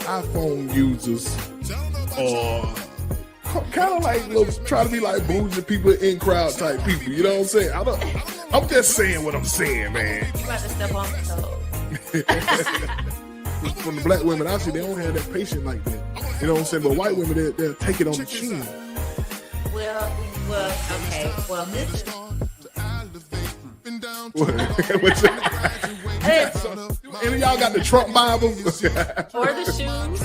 iPhone users are kind of like try to be like bougie people in crowd type people. You know what I'm saying? I'm just saying what I'm saying, man. You about to step on the toe. From the black women, actually, they don't have that patience like that. You know what I'm saying? But white women, they'll take it on the chin. Well, okay. Well, this is. Any of y'all got the Trump Bible? Or the shoes.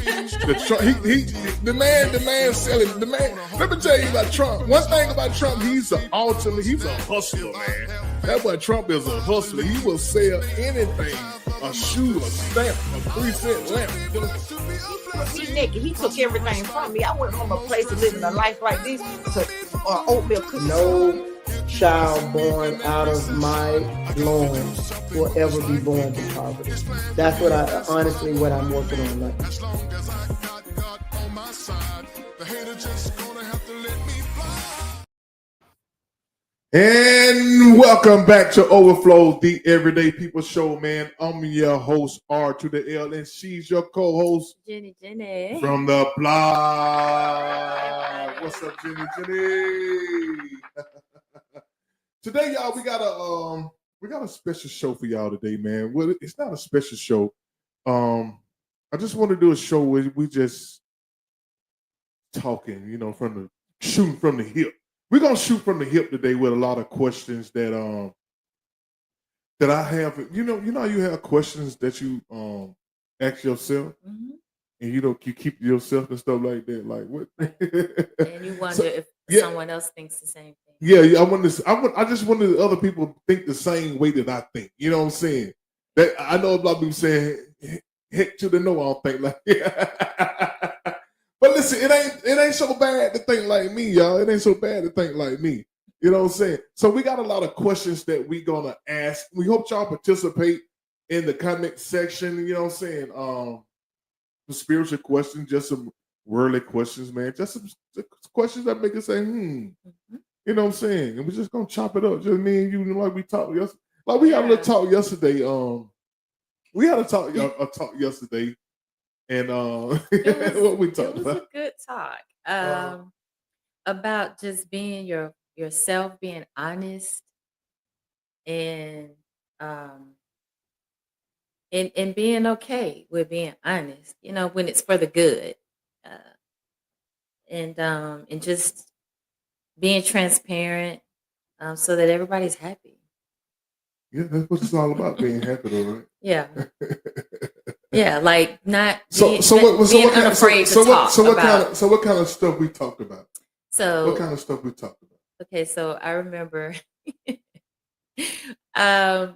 The man selling the man. Let me tell you about Trump. One thing about Trump, he's a hustler, man. That boy Trump is a hustler. He will sell anything. A shoe, a stamp, a 3-cent lamp. He naked. He took everything from me. I went from a place of living a life like this to oatmeal cookies. No child born out of my loins will ever be born to poverty. That's what I'm working on right now. And welcome back to Overflow, the Everyday People Show, man. I'm your host, R to the L, and she's your co-host, Jenny. From the blog. What's up, Jenny? Today, y'all, we got a special show for y'all today, man. Well, it's not a special show. I just want to do a show where we just talking, shooting from the hip. We're gonna shoot from the hip today with a lot of questions that I have. You have questions that you ask yourself, Mm-hmm. and you keep to yourself and stuff like that. Like what? And you wonder if someone else thinks the same thing. Yeah, I just wanted other people to think the same way that I think. You know what I'm saying? That I know a lot of people saying heck to the no, I don't think like. But listen, it ain't so bad to think like me, y'all. It ain't so bad to think like me. You know what I'm saying? So we got a lot of questions that we gonna ask. We hope y'all participate in the comment section. You know what I'm saying? Some spiritual questions, just some worldly questions, man. Just some questions that make us say, Mm-hmm. You know what I'm saying? And we're just gonna chop it up, just me and you, like we talked yesterday. Like we had a little talk yesterday. We had a talk yesterday. And what we talked about? It was a good talk about just being yourself, being honest, and being okay with being honest. When it's for the good, and just being transparent, so that everybody's happy. Yeah, that's what it's all about, being happy, though, right? Yeah. Yeah, like not being unafraid to talk about. So what kind of stuff we talked about? So what kind of stuff we talked about? Okay, so I remember, like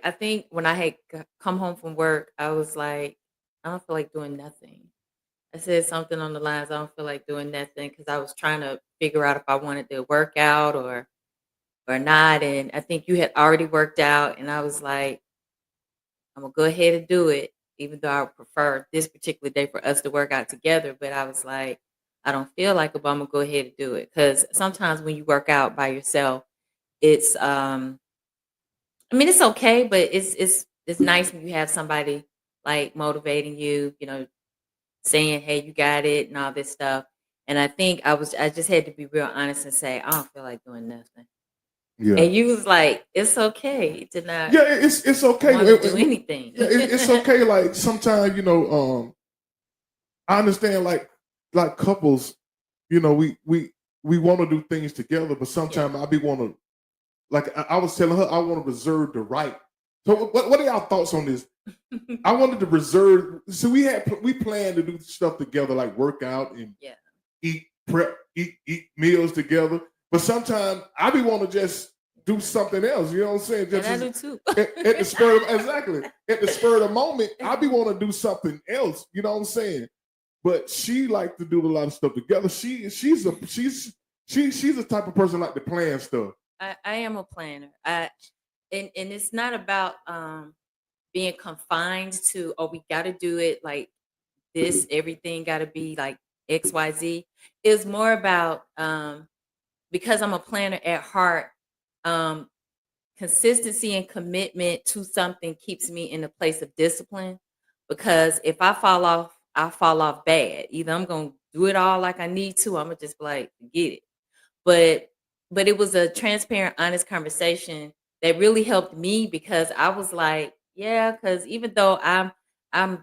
I think when I had come home from work, I was like, I don't feel like doing nothing. I said something on the lines, I don't feel like doing nothing, because I was trying to figure out if I wanted to work out or not, and I think you had already worked out, and I was like, I'm gonna go ahead and do it, even though I would prefer this particular day for us to work out together. But I was like, I don't feel like it, but I'm gonna go ahead and do it. Because sometimes when you work out by yourself, it's it's okay, but it's nice when you have somebody like motivating you, saying, hey, you got it and all this stuff. And I think I just had to be real honest and say, I don't feel like doing nothing. Yeah. And you was like, it's okay to not. Yeah, it's okay to do anything. It's okay. Like sometimes, I understand. Like couples, we want to do things together, but sometimes I be want to. Like I was telling her, I want to reserve the right. So what are y'all thoughts on this? I wanted to reserve. So we planned to do stuff together, like work out and eat meals together. But sometimes I be want to just do something else. You know what I'm saying? Just and I do too. At the spur of, exactly. At the spur of the moment, I be want to do something else. You know what I'm saying? But she like to do a lot of stuff together. She's the type of person like to plan stuff. I am a planner. And it's not about being confined to, we got to do it like this. Everything got to be like XYZ. It's more about because I'm a planner at heart, consistency and commitment to something keeps me in a place of discipline. because if I fall off, I fall off bad. Either I'm gonna do it all like I need to, I'm gonna just be like, forget it. But it was a transparent, honest conversation that really helped me because I was like, yeah, because even though I'm I,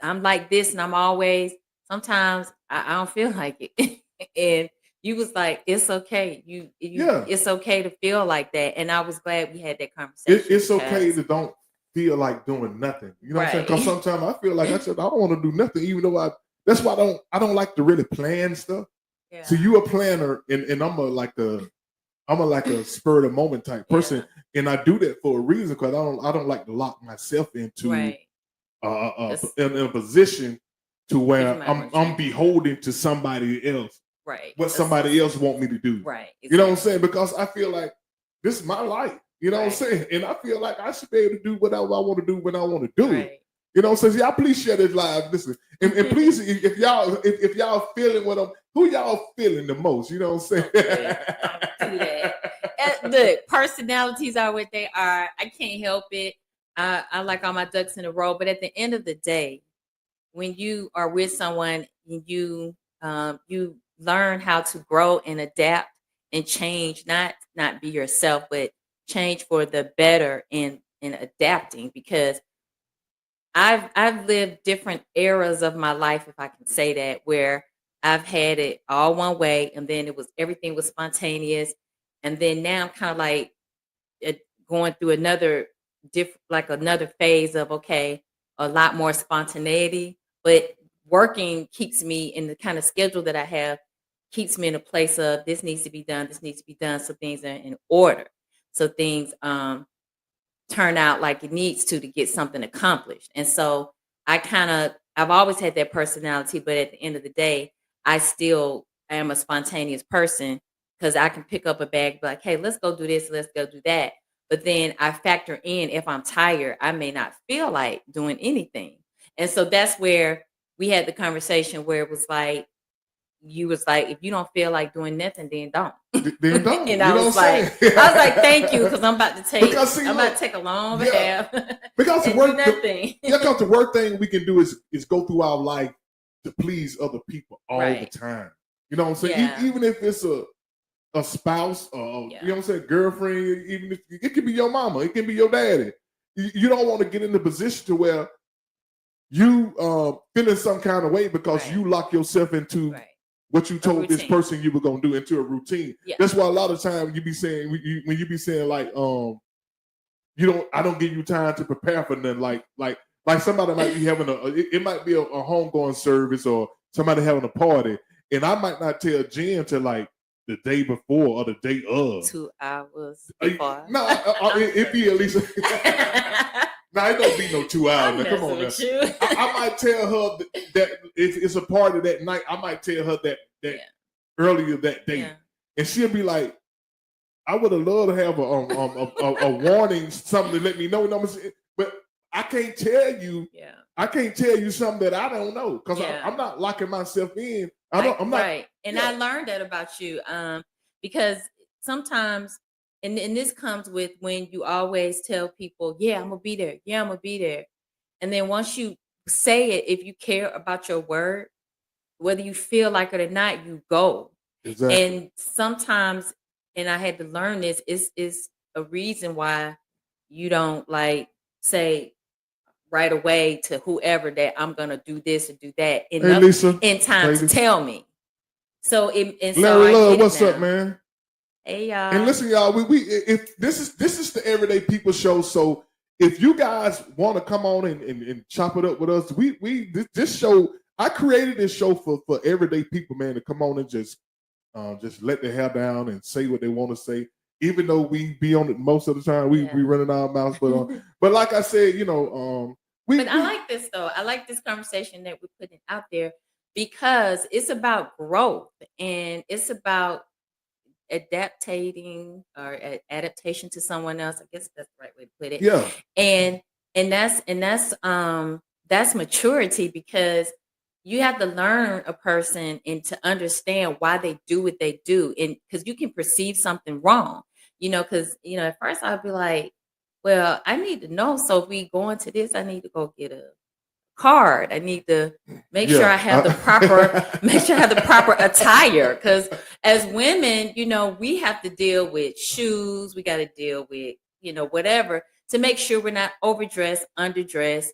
I'm like this and I'm always sometimes I don't feel like it. And you was like, it's okay. Yeah. It's okay to feel like that. And I was glad we had that conversation. It's okay because- to don't feel like doing nothing. You know what I'm saying? Because Right. sometimes I feel like I said I don't want to do nothing, even though that's why I don't like to really plan stuff. Yeah. So you a planner, and I'm a spur of the moment type person, and I do that for a reason because I don't like to lock myself into Right. in a position to If you where might I'm wanna change that. beholden to somebody else. Right. What somebody else want me to do. Right. You know what I'm exactly. saying? Because I feel like this is my life. You know what I'm Right. saying? And I feel like I should be able to do whatever I want to do when I want to do it. Right. You know what I'm saying? Y'all please share this live. Listen. And please, if y'all feeling what who y'all feeling the most? You know what I'm saying? Okay, I'll do that. Look, personalities are what they are. I can't help it. I like all my ducks in a row. But at the end of the day, when you are with someone, you learn how to grow and adapt and change, not be yourself, but change for the better in adapting. Because I've lived different eras of my life, if I can say that, where I've had it all one way, and then everything was spontaneous, and then now I'm kind of like going through another another phase of okay, a lot more spontaneity, but working keeps me in the kind of schedule that I have, keeps me in a place of this needs to be done, this needs to be done, so things are in order, so things turn out like it needs to get something accomplished. And so I've always had that personality, but at the end of the day, I still am a spontaneous person because I can pick up a bag, be like, hey, let's go do this, let's go do that. But then I factor in if I'm tired, I may not feel like doing anything. And so that's where we had the conversation where it was like, you was like, if you don't feel like doing nothing, then don't. Then don't. And You I know was what I'm like, saying? I was like, thank you, because I'm about to take Because, see, I'm about look, to take a long yeah. bath. Because the and work, do nothing. because the worst thing we can do is go through our life to please other people all Right. the time. You know what I'm saying? Yeah. Even if it's a spouse or Yeah. you know what I'm saying, girlfriend, even if it can be your mama, it can be your daddy. You don't want to get in the position to where you feeling some kind of way because Right. you lock yourself into Right. what you told this routine. person you were gonna do, into a routine. Yeah. That's why a lot of times you be saying when you be saying like I don't give you time to prepare for nothing. Like somebody might be having it might be a homegoing service or somebody having a party, and I might not tell Jen till like the day before or the day of. 2 hours before. No, it be at least. No, it don't be no 2 hours. I'm Now, come on now. messing with you. I might tell her that if it's a party that night, I might tell her that Yeah. earlier that day, Yeah. and she'll be like, "I would have loved to have a warning, something to let me know." But I can't tell you. Yeah. I can't tell you something that I don't know because Yeah. I'm not locking myself in. I'm not. Right. And yeah. I learned that about you. Because sometimes and this comes with when you always tell people, yeah, I'm gonna be there. Yeah, I'm gonna be there. And then once you say it, if you care about your word, whether you feel like it or not, you go. Exactly. And sometimes, and I had to learn this, is a reason why you don't like say right away to whoever that I'm gonna do this or do that Hey, Lisa. in time Lady. to tell me. So and so Larry I Love, get it what's up, now. man? Hey y'all. And listen, y'all, we if this is the Everyday People show. So if you guys want to come on and chop it up with us, this show, I created this show for everyday people, man, to come on and just let their hair down and say what they want to say. Even though we be on it most of the time, we running our mouths, but like I said, you know, I like this though. I like this conversation that we're putting out there because it's about growth and it's about adaptation to someone else. I guess that's the right way to put it. Yeah. And that's maturity because you have to learn a person and to understand why they do what they do. And because you can perceive something wrong, because at first I'd be like, well, I need to know. So if we go into this, I need to go get a card. I need to make sure I have the proper attire. Because as women, we have to deal with shoes. We got to deal with, whatever, to make sure we're not overdressed, underdressed,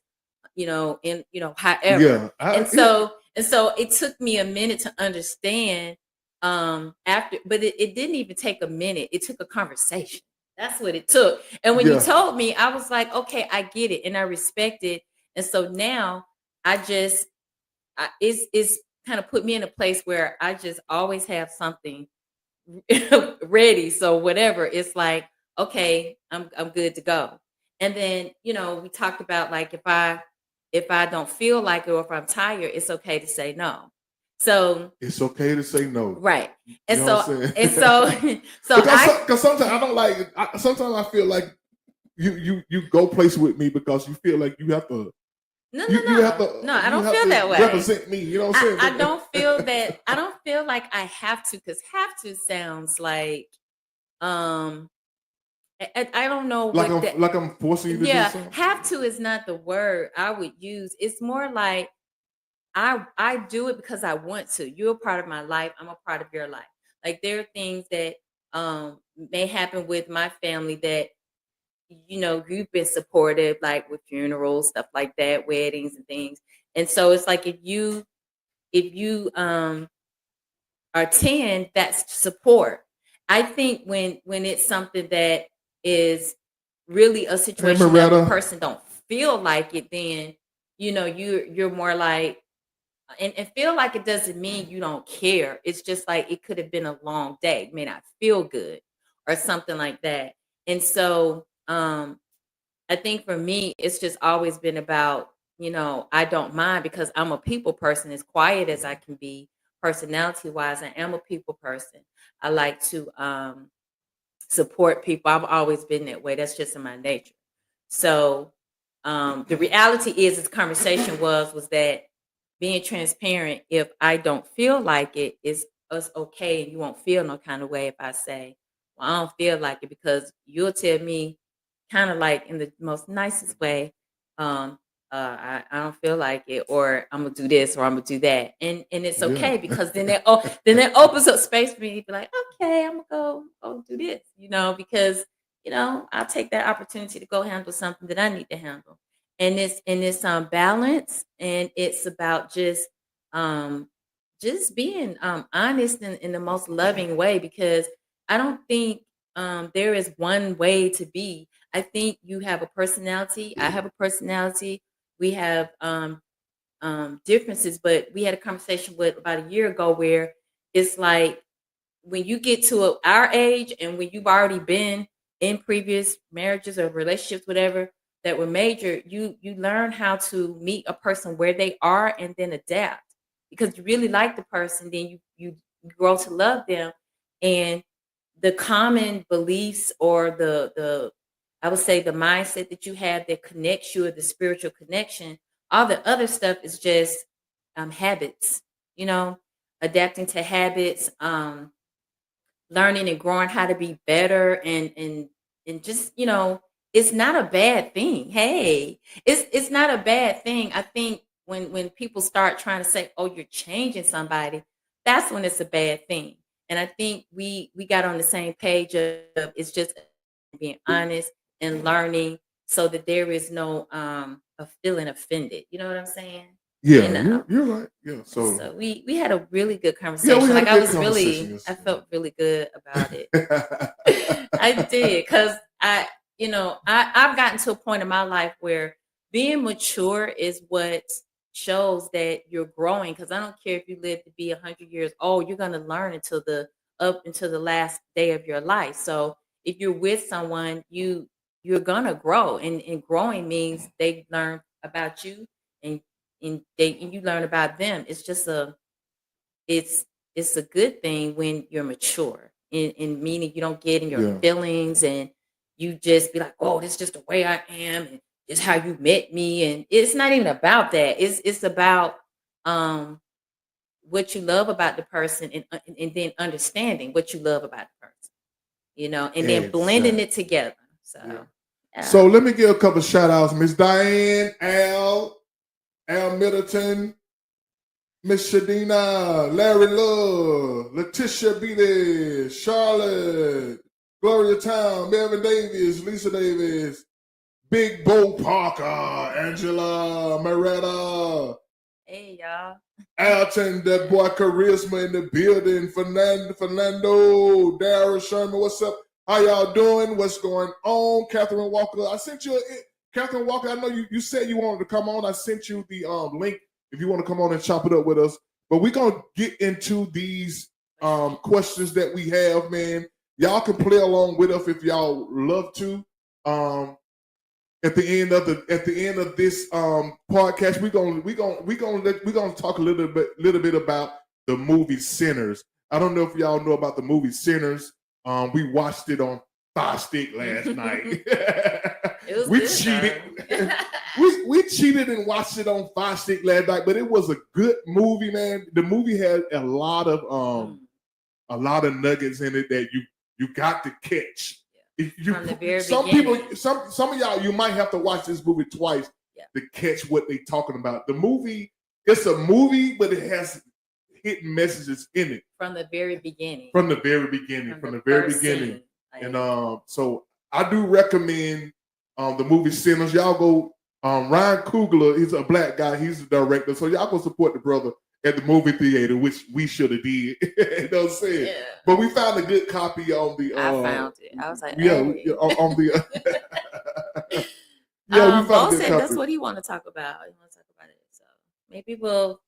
however. And so it took me a minute to understand but it didn't even take a minute. It took a conversation. That's what it took. And when you told me, I was like, okay, I get it. And I respect it. And so now it's kind of put me in a place where I just always have something ready. So whatever, it's like, okay, I'm good to go. And then, we talked about, like, if I don't feel like it, or if I'm tired, it's okay to say no. So it's okay to say no. Right. And You know so, what I'm and saying? so, because sometimes I don't like it. Sometimes I feel like you go places with me because you feel like you have to. No, You have to. No, I you don't have feel to that way. Represent me. You know what I'm saying? I don't feel that. I don't feel like I have to, because have to sounds like, I don't know like what I'm forcing you to do something. have to is not the word I would use. It's more like I do it because I want to. You're a part of my life. I'm a part of your life. Like, there are things that may happen with my family that, you've been supportive, like with funerals, stuff like that, weddings and things. And so it's like, if you are 10, that's support. I think when it's something that is really a situation that the person don't feel like it, then you're more like, and feel like it doesn't mean you don't care. It's just like, it could have been a long day, it may not feel good or something like that. And so I think for me, it's just always been about, I don't mind, because I'm a people person, as quiet as I can be, personality wise. I am a people person. I like to support people. I've always been that way. That's just in my nature. So the reality is, this conversation was that being transparent, if I don't feel like it's okay, and you won't feel no kind of way if I say, well, I don't feel like it, because you'll tell me, kind of like in the most nicest way, I don't feel like it, or I'm gonna do this, or I'm gonna do that, and it's okay, because then that opens up space for me to be like, okay, I'm gonna go do this, because I'll take that opportunity to go handle something that I need to handle. And it's balance, and it's about just being honest in the most loving way, because I don't think there is one way to be. I think you have a personality, I have a personality, we have differences. But we had a conversation about a year ago where it's like, when you get to our age, and when you've already been in previous marriages or relationships, whatever, that were major, you learn how to meet a person where they are, and then adapt, because you really like the person, then you grow to love them. And the common beliefs, or the I would say the mindset that you have that connects you, or the spiritual connection, all the other stuff is just habits, adapting to habits, learning and growing how to be better, and just, it's not a bad thing. Hey, it's not a bad thing. I think when people start trying to say, oh, you're changing somebody, that's when it's a bad thing. And I think we got on the same page of, it's just being honest and learning, so that there is no of feeling offended. You know what I'm saying? Yeah, you're right. Yeah. So we had a really good conversation. Yeah, we had like a I good was conversation really, I felt really good about it. yesterday. I did, because I've gotten to a point in my life where being mature is what shows that you're growing. Because I don't care if you live to be 100 years old, you're gonna learn up until the last day of your life. So if you're with someone, you're gonna grow, and growing means they learn about you, and and you learn about them. It's just it's it's a good thing when you're mature, in meaning you don't get in your Yeah. feelings, and you just be like, oh, this is just the way I am, and it's how you met me. And it's not even about that. It's about what you love about the person, and then understanding what you love about the person, and then blending it together. So Yeah. yeah. So let me give a couple of shout outs. Miss Diane, Al, Al Middleton, Miss Shadina, Larry Love, Letitia Beatty, Charlotte, Gloria Town, Melvin Davis, Lisa Davis, Big Bo Parker, Angela Moretta, Hey, y'all. Alton, that boy Charisma in the building, Fernando, Darryl Sherman, what's up? How y'all doing? What's going on? Catherine Walker, I sent you Catherine Walker, I know you said you wanted to come on. I sent you the link if you want to come on and chop it up with us. But we're going to get into these questions that we have, man. Y'all can play along with us if y'all love to. At the end of this podcast, we're gonna talk a little bit about the movie Sinners. I don't know if y'all know about the movie Sinners. We watched it on Fire Stick last night. It was we good, cheated. though. we cheated and watched it on Fire Stick last night, but it was a good movie, man. The movie had a lot of nuggets in it that you got to catch. If you, From the very some beginning. people, some of y'all, you might have to watch this movie twice to catch what they're talking about. The movie, it's a movie, but it has hidden messages in it From the very beginning. from the very beginning. first scene. Like, And so I do recommend the movie Sinners. Y'all go. Ryan Coogler, he's a black guy. He's the director, so y'all go support the brother at the movie theater, which we should have did. You know what I'm saying? yeah. But we found a good copy on the. I found it. I was like, yeah, hey. on the. Yeah, we found Bo a good said copy. that's what he want to talk about. He want to talk about it. So maybe we'll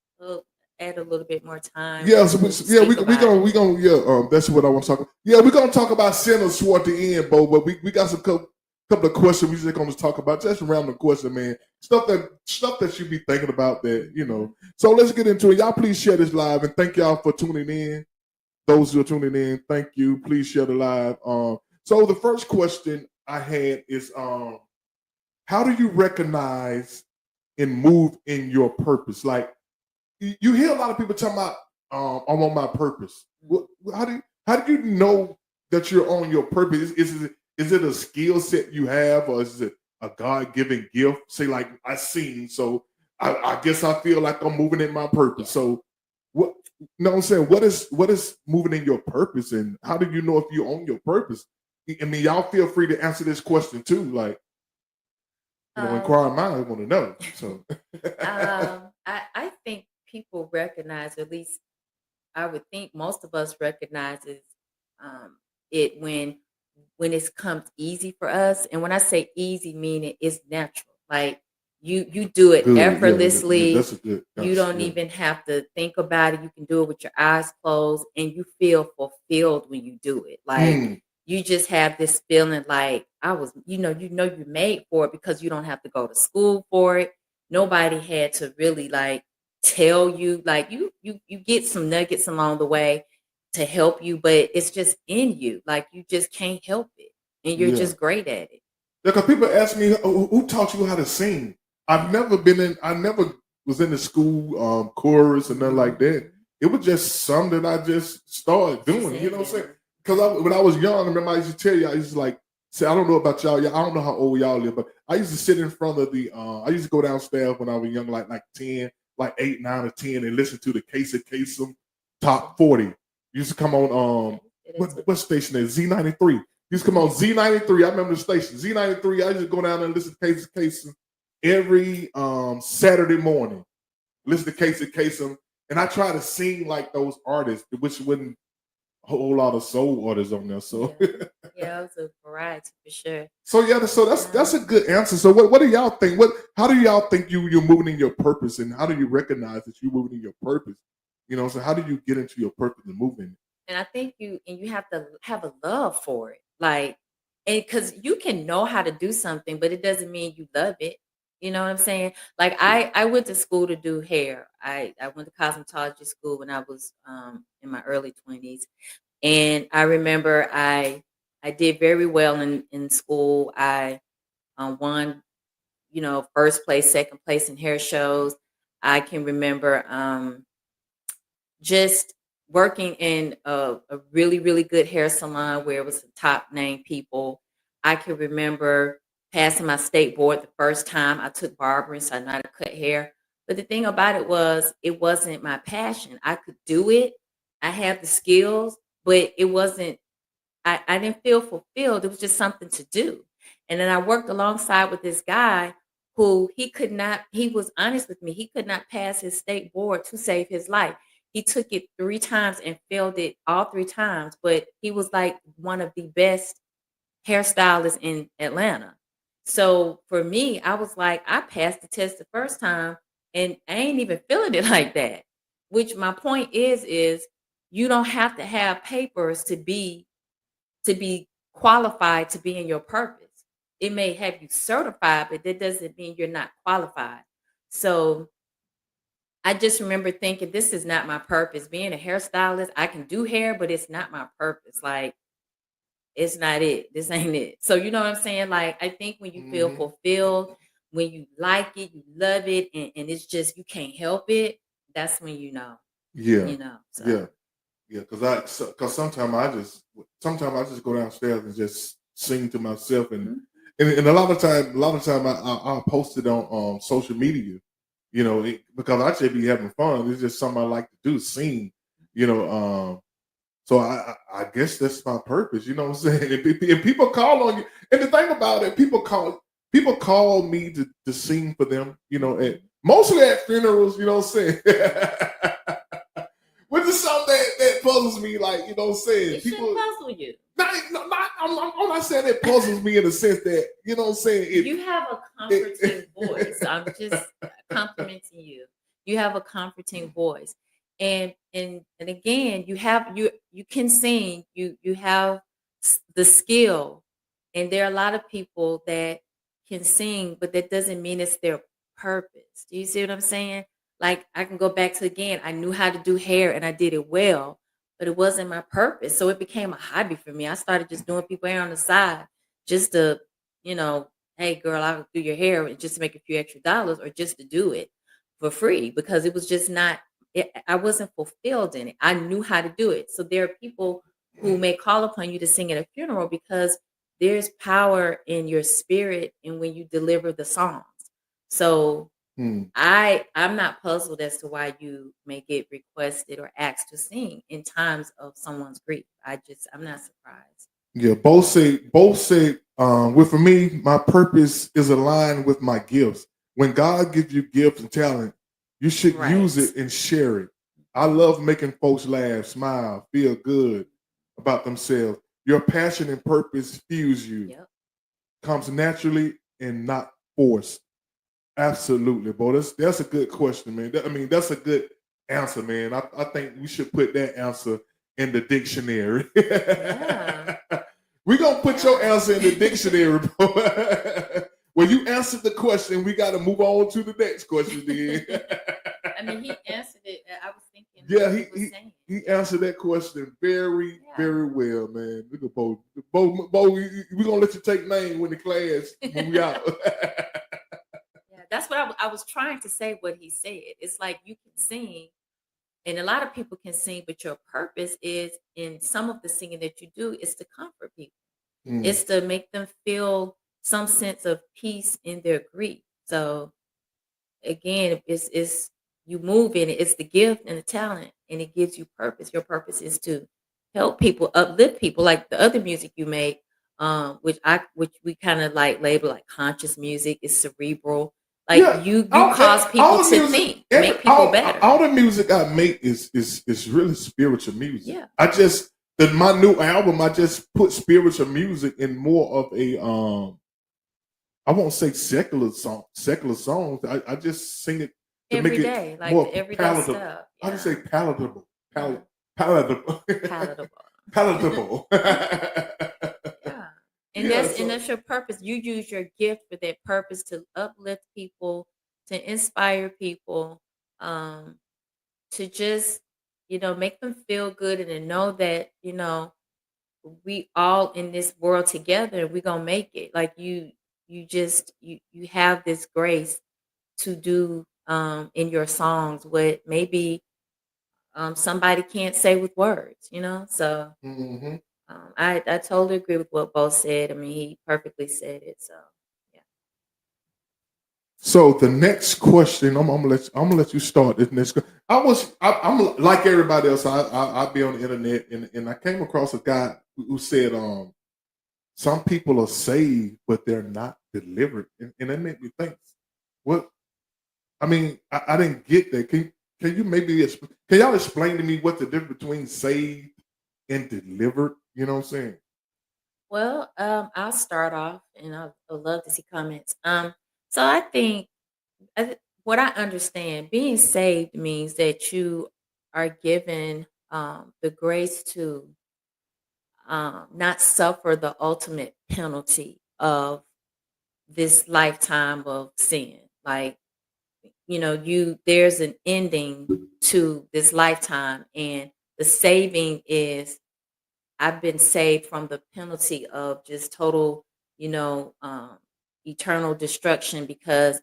add a little bit more time. Yeah, so we gonna that's what I want to talk about. Yeah, we're gonna talk about Sinners toward the end, Bo. But we got some couple of questions we just gonna talk about. Just random question, man. Stuff that you be thinking about that, you know. So let's get into it. Y'all please share this live and thank y'all for tuning in. Those who are tuning in, thank you. Please share the live. So the first question I had is how do you recognize and move in your purpose? Like you hear a lot of people talking about I'm on my purpose. How do you know that you're on your purpose? Is it a skill set you have, or is it a God-given gift? Say like I sing, so I guess I feel like I'm moving in my purpose. So what? No, I'm saying what is moving in your purpose, and how do you know if you're on your purpose? I mean, y'all feel free to answer this question too. Like, inquiring minds want to know. So, I think people recognize, at least I would think most of us recognizes it when it comes easy for us. And when I say easy, meaning it's natural. Like you do it effortlessly. That's a good. You don't even have to think about it. You can do it with your eyes closed, and you feel fulfilled when you do it. Like you just have this feeling like I was, you're made for it because you don't have to go to school for it. Nobody had to really like tell you. Like you get some nuggets along the way to help you, but it's just in you. Like you just can't help it, and you're just great at it. Yeah, because people ask me, who taught you how to sing? I never was in the school chorus and nothing like that. It was just something that I just started doing. You know what I'm saying? Because when I was young, I remember I used to tell y'all, I used to like say, I don't know about y'all. I don't know how old y'all live, but I used to sit in front of the. I used to go downstairs when I was young, like 10, like 8, 9, or 10, and listen to the Casey Kasem Top 40. Used to come on what station is Z93? Used to come on Z93. I remember the station Z93. I used to go down there and listen to Casey Kasem every Saturday morning. Listen to Casey Kasem, and I try to sing like those artists, which wasn't a whole lot of soul artists on there. So yeah, it was a variety for sure. So that's a good answer. So what do y'all think? How do y'all think you're moving in your purpose, and how do you recognize that you're moving in your purpose? You know, so how do you get into your purpose and move in it? And I think you have to have a love for it. Like, and because you can know how to do something, but it doesn't mean you love it. You know what I'm saying? Like I went to school to do hair. I went to cosmetology school when I was in my early 20s. And I remember I did very well in school. I won, first place, second place in hair shows. I can remember just working in a really, really good hair salon where it was the top name people. I can remember passing my state board the first time I took barbering, so I know how to cut hair. But the thing about it was, it wasn't my passion. I could do it. I had the skills, but it wasn't, I didn't feel fulfilled. It was just something to do. And then I worked alongside with this guy who he was honest with me. He could not pass his state board to save his life. He took it 3 times and failed it all 3 times, but he was like one of the best hairstylists in Atlanta. So for me, I was like, I passed the test the first time and I ain't even feeling it like that. Which my point is you don't have to have papers to be qualified to be in your purpose. It may have you certified, but that doesn't mean you're not qualified. So I just remember thinking, this is not my purpose. Being a hairstylist, I can do hair, but it's not my purpose. Like, it's not it. This ain't it. So you know what I'm saying? Like, I think when you feel fulfilled, when you like it, you love it, and it's just you can't help it, that's when you know. Yeah. You know. So. Yeah. Yeah, because sometimes I just go downstairs and just sing to myself, and a lot of time I'll post it on social media, because I just be having fun. It's just something I like to do, sing, so I guess that's my purpose. You know what I'm saying? And people call on you, and the thing about it, people call me to sing for them, and mostly at funerals. You know what I'm saying? Which is something that puzzles me, like, you know what I'm saying? It shouldn't puzzle you. I'm not saying it puzzles me in the sense that, you know what I'm saying? You have a comforting voice. I'm just complimenting you. You have a comforting voice. And again, you can sing, you have the skill. And there are a lot of people that can sing, but that doesn't mean it's their purpose. Do you see what I'm saying? Like, I can go back to, again, I knew how to do hair and I did it well, but it wasn't my purpose. So it became a hobby for me. I started just doing people hair on the side just to, hey girl, I'll do your hair just to make a few extra dollars, or just to do it for free, because it was just not, I wasn't fulfilled in it. I knew how to do it. So there are people who may call upon you to sing at a funeral because there's power in your spirit and when you deliver the songs. So I'm not puzzled as to why you may get requested or asked to sing in times of someone's grief. I'm not surprised. Yeah, both say, well, for me, my purpose is aligned with my gifts. When God gives you gifts and talent, you should use it and share it. I love making folks laugh, smile, feel good about themselves. Your passion and purpose fuse you. Yep. Comes naturally and not forced. Absolutely, boy. That's a good question, man. That's a good answer, man. I think we should put that answer in the dictionary. Yeah. We're going to put your answer in the dictionary, bro. When you answered the question, we got to move on to the next question, then. He answered it. I was thinking. Yeah, he answered that question very, very well, man. Look at Bo. Bo, we're going to let you take name when the class when we out. That's what I was trying to say, what he said. It's like you can sing, and a lot of people can sing, but your purpose is, in some of the singing that you do, is to comfort people. It's to make them feel some sense of peace in their grief. So again, it's you move in it. It's the gift and the talent, and it gives you purpose. Your purpose is to help people, uplift people, like the other music you make, which we kind of like label like conscious music. It's cerebral. Like you cause people to think, make people better. All the music I make is really spiritual music. Yeah. My new album, I just put spiritual music in more of a I won't say secular songs. I just sing it to every make day, it like more the everyday palatable. stuff. Yeah. I just say palatable. Palatable. Palatable. Yeah. And that's your purpose. You use your gift for that purpose, to uplift people, to inspire people, to just, make them feel good, and to know that, we all in this world together, we're gonna make it. Like you have this grace to do in your songs what maybe somebody can't say with words, So I totally agree with what Bo said. He perfectly said it. So yeah. So the next question, I'm gonna let you start this next. I'm like everybody else. I be on the internet and I came across a guy who said some people are saved but they're not delivered, and that made me think. What I mean, I didn't get that. Can you maybe can y'all explain to me what the difference between saved and delivered? You know what I'm saying? Well, I'll start off, and I'll love to see comments. So I think what I understand, being saved means that you are given the grace to not suffer the ultimate penalty of this lifetime of sin. Like, there's an ending to this lifetime, and the saving is I've been saved from the penalty of just total, you know, um, eternal destruction, because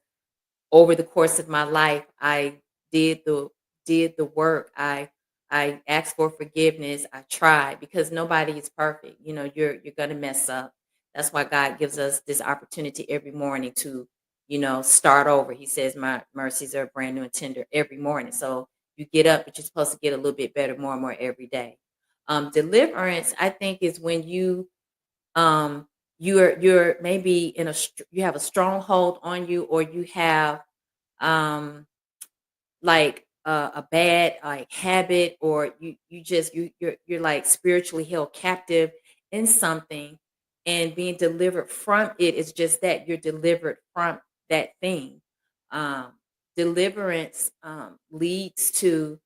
over the course of my life, I did the did the work. I asked for forgiveness. I tried, because nobody is perfect. You're gonna mess up. That's why God gives us this opportunity every morning to, start over. He says, "My mercies are brand new and tender every morning." So you get up, but you're supposed to get a little bit better, more and more every day. Deliverance, I think, is when um, you're maybe you have a stronghold on you, or you have um like a bad like habit, or you're like spiritually held captive in something, and being delivered from it is just that you're delivered from that thing. um Deliverance leads to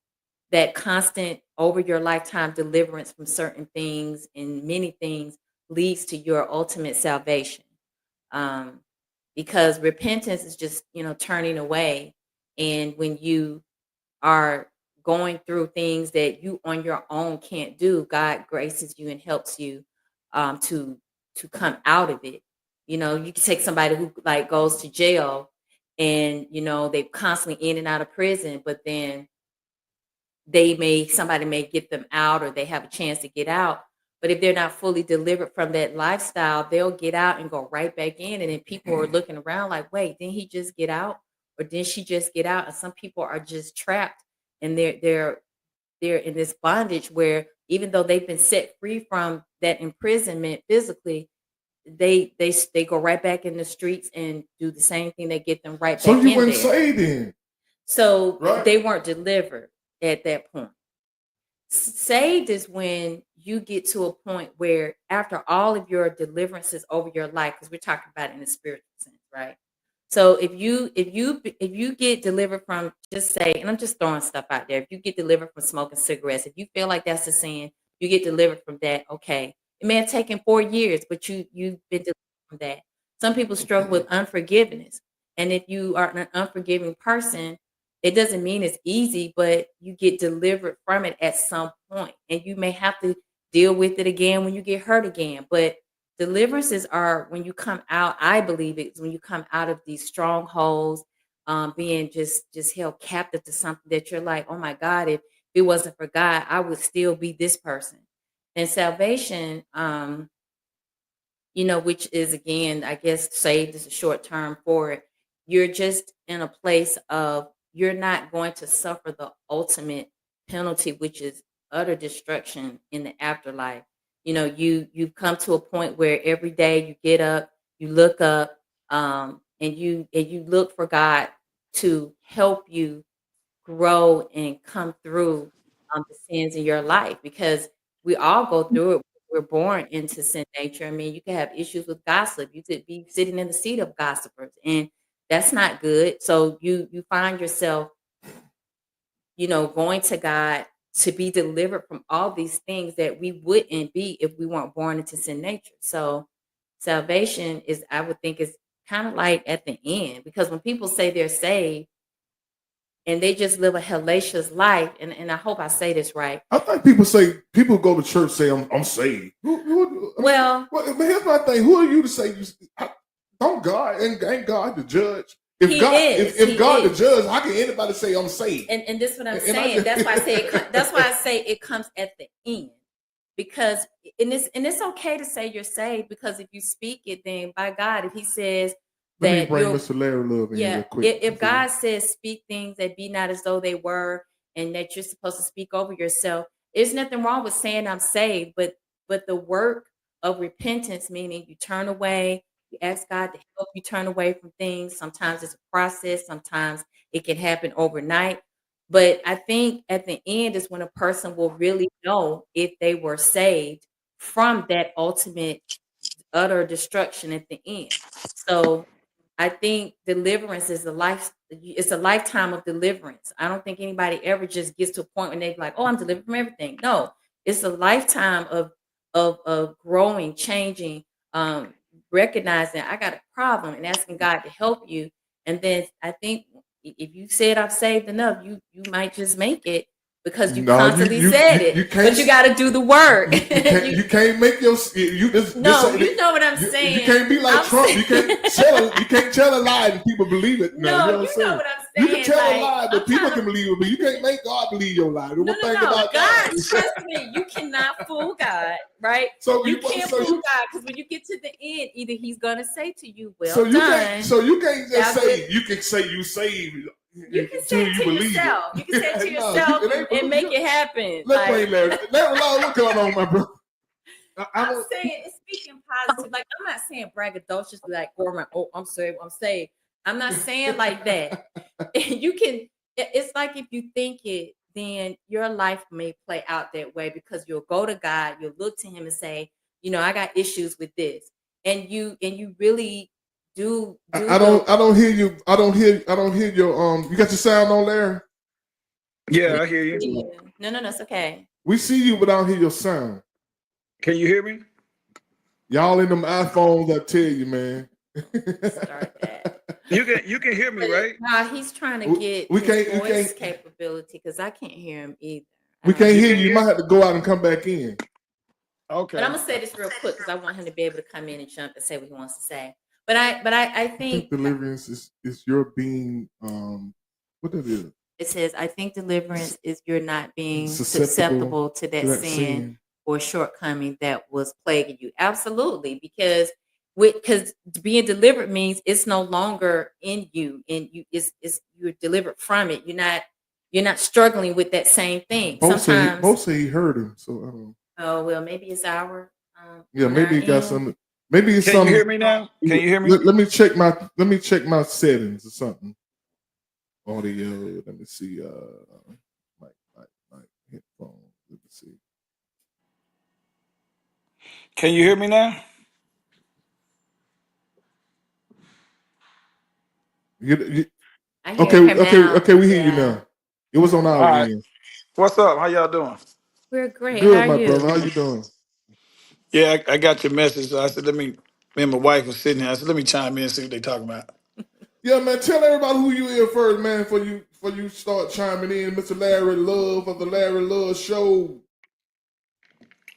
that constant over your lifetime deliverance from certain things, and many things leads to your ultimate salvation. um, because repentance is just turning away. And when you are going through things that you on your own can't do, God graces you and helps you to come out of it. You can take somebody who like goes to jail, and they're constantly in and out of prison, but then somebody may get them out, or they have a chance to get out. But if they're not fully delivered from that lifestyle, they'll get out and go right back in. And then people are looking around like, wait, didn't he just get out? Or didn't she just get out? And some people are just trapped, and they're in this bondage where, even though they've been set free from that imprisonment physically, they go right back in the streets and do the same thing that get them right So back you in weren't there. saved then, So right? they weren't delivered at that point. Saved is when you get to a point where, after all of your deliverances over your life, because we're talking about it in a spiritual sense, right? So if you get delivered from, just say, and I'm just throwing stuff out there, if you get delivered from smoking cigarettes, if you feel like that's a sin, you get delivered from that. Okay, it may have taken 4 years, but you've been delivered from that. Some people struggle with unforgiveness, and if you are an unforgiving person, it doesn't mean it's easy, but you get delivered from it at some point, and you may have to deal with it again when you get hurt again. But deliverances are when you come out. I believe it's when you come out of these strongholds, being just held captive to something that you're like, oh my God, if it wasn't for God, I would still be this person. And salvation, which is, again, I guess saved is a short term for it. You're just in a place of, you're not going to suffer the ultimate penalty, which is utter destruction in the afterlife. You've come to a point where every day you get up, you look up, and you look for God to help you grow and come through the sins in your life, because we all go through it. We're born into sin nature. I mean, you can have issues with gossip. You could be sitting in the seat of gossipers, and that's not good. So you find yourself, going to God to be delivered from all these things that we wouldn't be if we weren't born into sin nature. So salvation is, I would think, is kind of like at the end, because when people say they're saved and they just live a hellacious life, and I hope I say this right. I think people go to church say I'm saved. Well, but here's my thing: who are you to say don't God ain't God the judge? If He God is. if He God the is. judge, how can anybody say I'm saved? And this is what I'm And I saying. just- That's why I say that's why I say it comes at the end. Because and it's okay to say you're saved, because if you speak it, then by God, if He says Let me that bring you'll Mr. Larry Love in yeah, real quick. if God says speak things that be not as though they were, and that you're supposed to speak over yourself, there's nothing wrong with saying I'm saved, but the work of repentance, meaning you turn away, you ask God to help you turn away from things. Sometimes it's a process, sometimes it can happen overnight. But I think at the end is when a person will really know if they were saved from that ultimate utter destruction at the end. So I think deliverance is it's a lifetime of deliverance. I don't think anybody ever just gets to a point when they're like, oh, I'm delivered from everything. No, it's a lifetime of growing, changing, recognizing I got a problem and asking God to help you. And then I think if you said I've saved enough, you might just make it because you No, constantly said you it. can't. But you got to do the work. You can't make your No, you know what I'm you saying. can't be like I'm Trump. You saying- can't tell a lie and people believe it. No, you know No, what I'm you saying. know what I'm You saying. can tell a like, lie I'm that people trying can to, believe it, but you can't make God believe your lie. The no, one no, thing no. about God, God. trust me, you cannot fool God, right? So You you can't so fool you God because when you get to the end, either He's gonna say to you, so "Well you done." can't just thou good say you can say you saved You can say until it you to believe yourself. You can say it to it. No, yourself it ain't and make it happen. Let's Like bring Larry Love, what's going on, my brother? I I'm don't. saying, it's speaking positive. Like I'm not saying braggadocious, like Gorman. Oh, I'm saved. I'm saved. I'm not saying like that. You can. It's like if you think it, then your life may play out that way because you'll go to God, you'll look to Him and say, I got issues with this, and you really do the. I don't hear you. I don't hear your you got your sound on, Larry? Yeah, I hear you. No, no, no, it's okay. We see you, but I don't hear your sound. Can you hear me? Y'all in them iPhones, I tell you, man. Start that. You can hear me, right? Nah, he's trying to get we his can't voice capability because I can't hear him either. we can't You hear can you. You hear might me? have to go out and come back in. But Okay. I'm gonna say this real quick because I want him to be able to come in and jump and say what he wants to say. I I think think deliverance is your being what that is. it says I think deliverance is you're not being Susceptible susceptible to to that that sin sin. or shortcoming that was plaguing you. Absolutely, because being delivered means it's no longer in you, and it's you're delivered from it. You're not struggling with that same thing. Sometimes, Both say he heard him. So I don't know. oh well, maybe it's Yeah, on maybe our he got end. some. Maybe it's Can you some. hear me now? Can you hear me? Let me check my settings or something. Audio. Let me see. My headphone. Let me see. Can you hear me now? You, I hear him now. okay. We hear you Yeah, now. It was on All our right. end. What's up? How y'all doing? we're great. How Good, are my brother. How you? you doing? Yeah, I got your message. So I said, me and my wife was sitting here. I said, let me chime in and see what they talking about. Yeah, man. Tell everybody who you is first, man. Before you start chiming in, Mr. Larry Love of the Larry Love Show.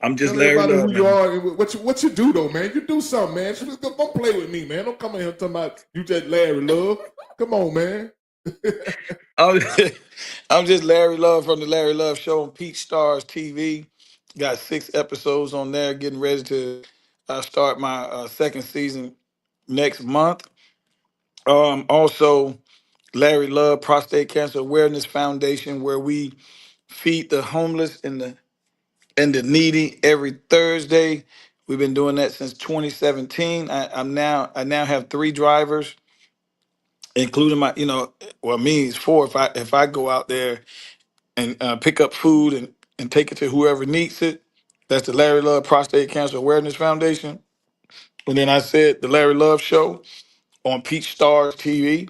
I'm just Tell Larry everybody Love, who you man. are and what you do though, man. You do something, man. Don't play with me, man. Don't come in here talking about you just Larry Love. Come on, man. I'm, I'm just Larry Love from the Larry Love Show on Peach Stars TV. Got 6 episodes on there. Getting ready to start my second season next month. Also, Larry Love Prostate Cancer Awareness Foundation, where we feed the homeless and the needy every Thursday. We've been doing that since 2017. I now have 3 drivers, including my, well, me is 4 if I go out there and pick up food and take it to whoever needs it. That's the Larry Love Prostate Cancer Awareness Foundation. And then I said the Larry Love Show on Peach Stars TV.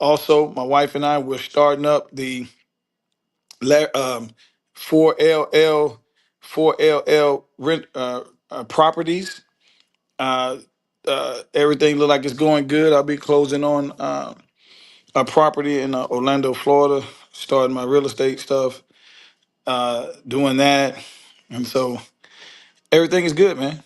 Also, my wife and I were starting up the 4LL 4LL rent properties. Uh, Everything look like it's going good. I'll be closing on a property in Orlando, Florida, starting my real estate stuff, doing that, and so everything is good, man.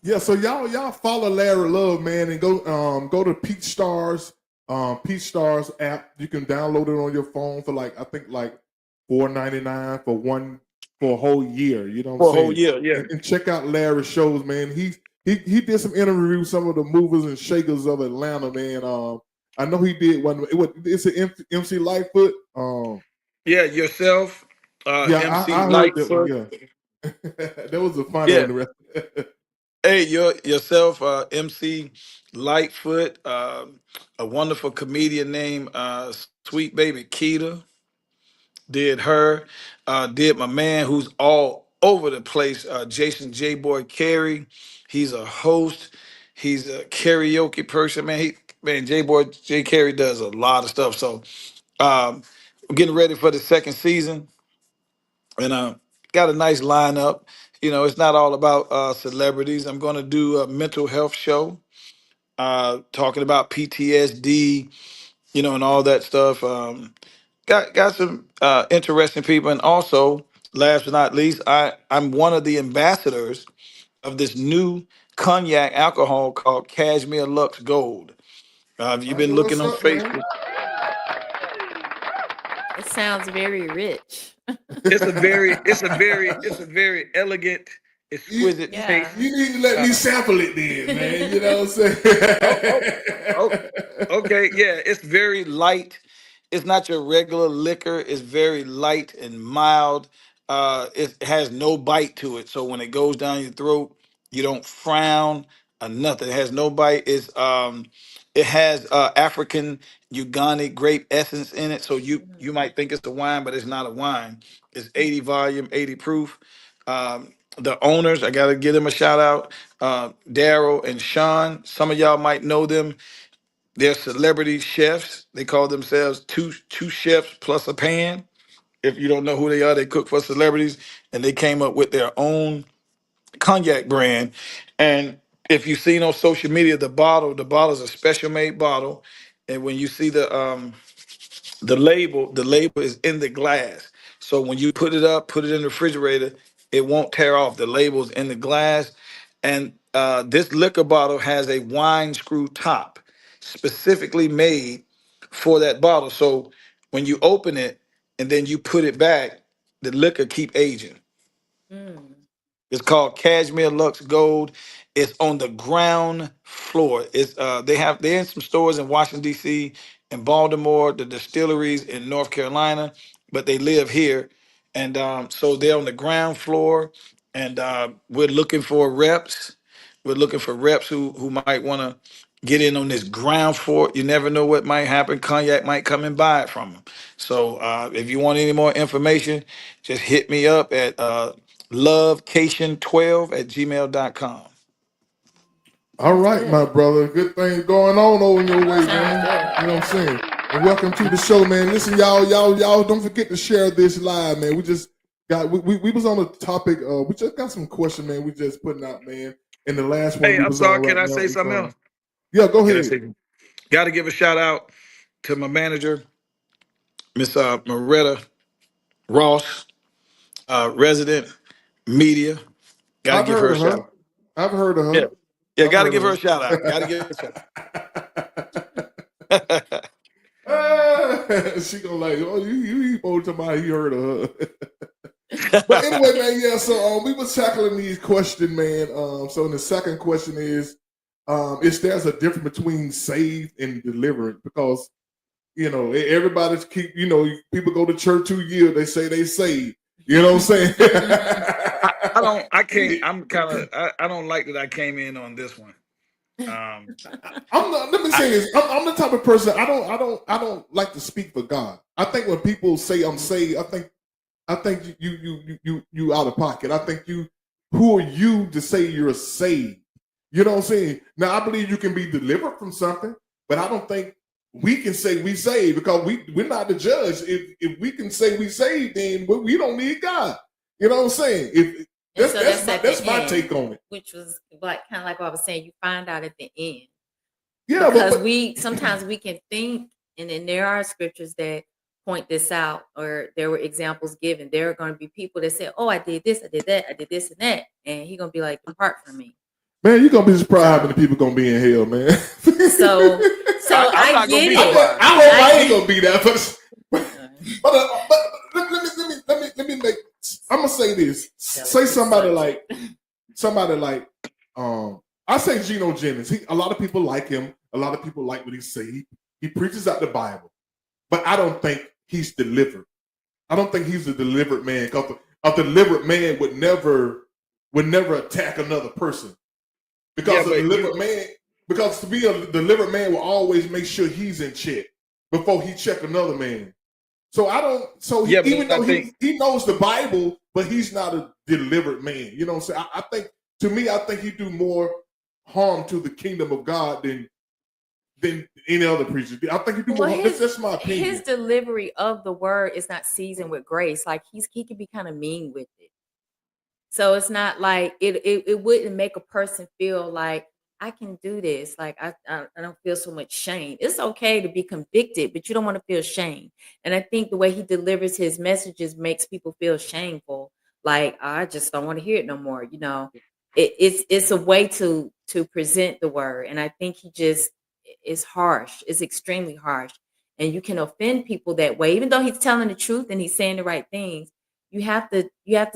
Yeah, so y'all follow Larry Love, man, and go to Peach Stars app. You can download it on your phone for like I think like $4.99 for a whole year. You know what I'm For a whole saying? year, yeah. And check out Larry's shows, man. he did some interviews with some of the movers and shakers of Atlanta, man. I know he did one. It's an MC Lightfoot. Yeah, yourself, Yeah, MC I heard that one. Lightfoot. Yeah, that was a funny Yeah. one. The rest. Hey, yourself, MC Lightfoot, a wonderful comedian named Sweet Baby Keita. Did her, did my man who's all over the place, Jason J Boy Carey. He's a host. He's a karaoke person, man. J Boy J Carey does a lot of stuff. So I'm getting ready for the second season, and got a nice lineup. You know, it's not all about celebrities. I'm going to do a mental health show, talking about PTSD, you know, and all that stuff. Got some interesting people, and also, last but not least, I'm one of the ambassadors of this new cognac alcohol called Cashmere Lux Gold. Have you I know been looking what's on up, man. Facebook? It sounds very rich. It's a very elegant, You, exquisite Yeah. taste. you need to let me Uh, sample it then, man. You know what I'm oh, oh, saying? okay, yeah, it's very light. It's not your regular liquor. It's very light and mild. It has no bite to it, so when it goes down your throat, you don't frown or nothing. It has no bite. It has African Uganda grape essence in it, so you Mhm. might think it's a wine, but it's not a wine. It's 80 volume, 80 proof. The owners, I gotta give them a shout out. Daryl and Sean. Some of y'all might know them. They're celebrity chefs. They call themselves two chefs plus a pan. If you don't know who they are, they cook for celebrities, and they came up with their own cognac brand. And if you've seen on social media, the bottle is a special made bottle. And when you see the label is in the glass. So when you put it up, put it in the refrigerator, it won't tear off. The label's in the glass. And this liquor bottle has a wine screw top specifically made for that bottle. So when you open it and then you put it back, the liquor keep aging. Mm. It's called Cashmere Lux Gold. It's on the ground floor. It's they're in some stores in Washington D.C. and Baltimore, the distilleries in North Carolina, but they live here, and so they're on the ground floor. And we're looking for reps. We're looking for reps who might want to get in on this ground floor. You never know what might happen. Cognac might come and buy it from them. So if you want any more information, just hit me up at lovecation12@gmail.com. All Sounds right, my good. brother. Good things going on over in your way, Sounds man. good. You know what I'm Yeah. saying? And welcome to the show, man. Listen, y'all, don't forget to share this live, man. We just got we was on a topic. We just got some question, man. We just putting out, man. And the last one Hey, we I'm was sorry. on Can right I now say is something else? yeah, go Can I ahead. say? Got to give a shout out to my manager, Miss Moretta Ross, resident media. Got to I've give her heard a of shout her. out. I've heard of Yeah, her. yeah. I've Got to heard give of her a shout out. Got to give her a shout out. she gonna like, oh, you supposed to about you heard of her. But anyway, man, yeah. So we was tackling these questions, man. So the second question is there's a difference between saved and deliverance? Because everybody's keep people go to church 2 years, they say they saved. You know what I'm saying? I don't. I can't. I'm kind of. I don't like that I came in on this one. I'm not, let me say this. I'm the type of person I don't like to speak for God. I think when people say I'm saved, I think you out of pocket. I think who are you to say you're saved? You know what I'm saying? Now I believe you can be delivered from something, but I don't think we can say we saved because we're not the judge. If we can say we saved, then we don't need God. You know what I'm saying? If And so that's at the that's my end, take on it. which was like kind of like what I was saying. You find out at the end Yeah, because but we sometimes we can think, and then there are scriptures that point this out, or there were examples given. There are going to be people that say, "Oh, I did this, I did that, I did this and that," and He's gonna be like, "Depart from me." man, you're gonna be surprised how So, many people gonna be in hell, man. so I'm I not gonna get be it. surprised. I hope I ain't gonna be that, but let me make. I'm gonna say this. Say somebody like I say Geno Jennings. A lot of people like him. A lot of people like what he say. He preaches out the Bible, but I don't think he's delivered. I don't think he's a delivered man. Because a delivered man would never attack another person. Because a delivered man, because to be a delivered man will always make sure he's in check before he check another man. So I don't. So even though he knows the Bible, but he's not a delivered man. You know what I'm saying? I think, to me, I think he do more harm to the kingdom of God than any other preacher. I think he do more harm. That's my opinion. His delivery of the word is not seasoned with grace. Like he can be kind of mean with it. So it's not like it wouldn't make a person feel like I can do this. Like I don't feel so much shame. It's okay to be convicted, but you don't want to feel shame. And I think the way he delivers his messages makes people feel shameful. Like I just don't want to hear it no more. You know, it's a way to present the word. And I think he just is harsh. It's extremely harsh. And you can offend people that way, even though he's telling the truth and he's saying the right things. You have to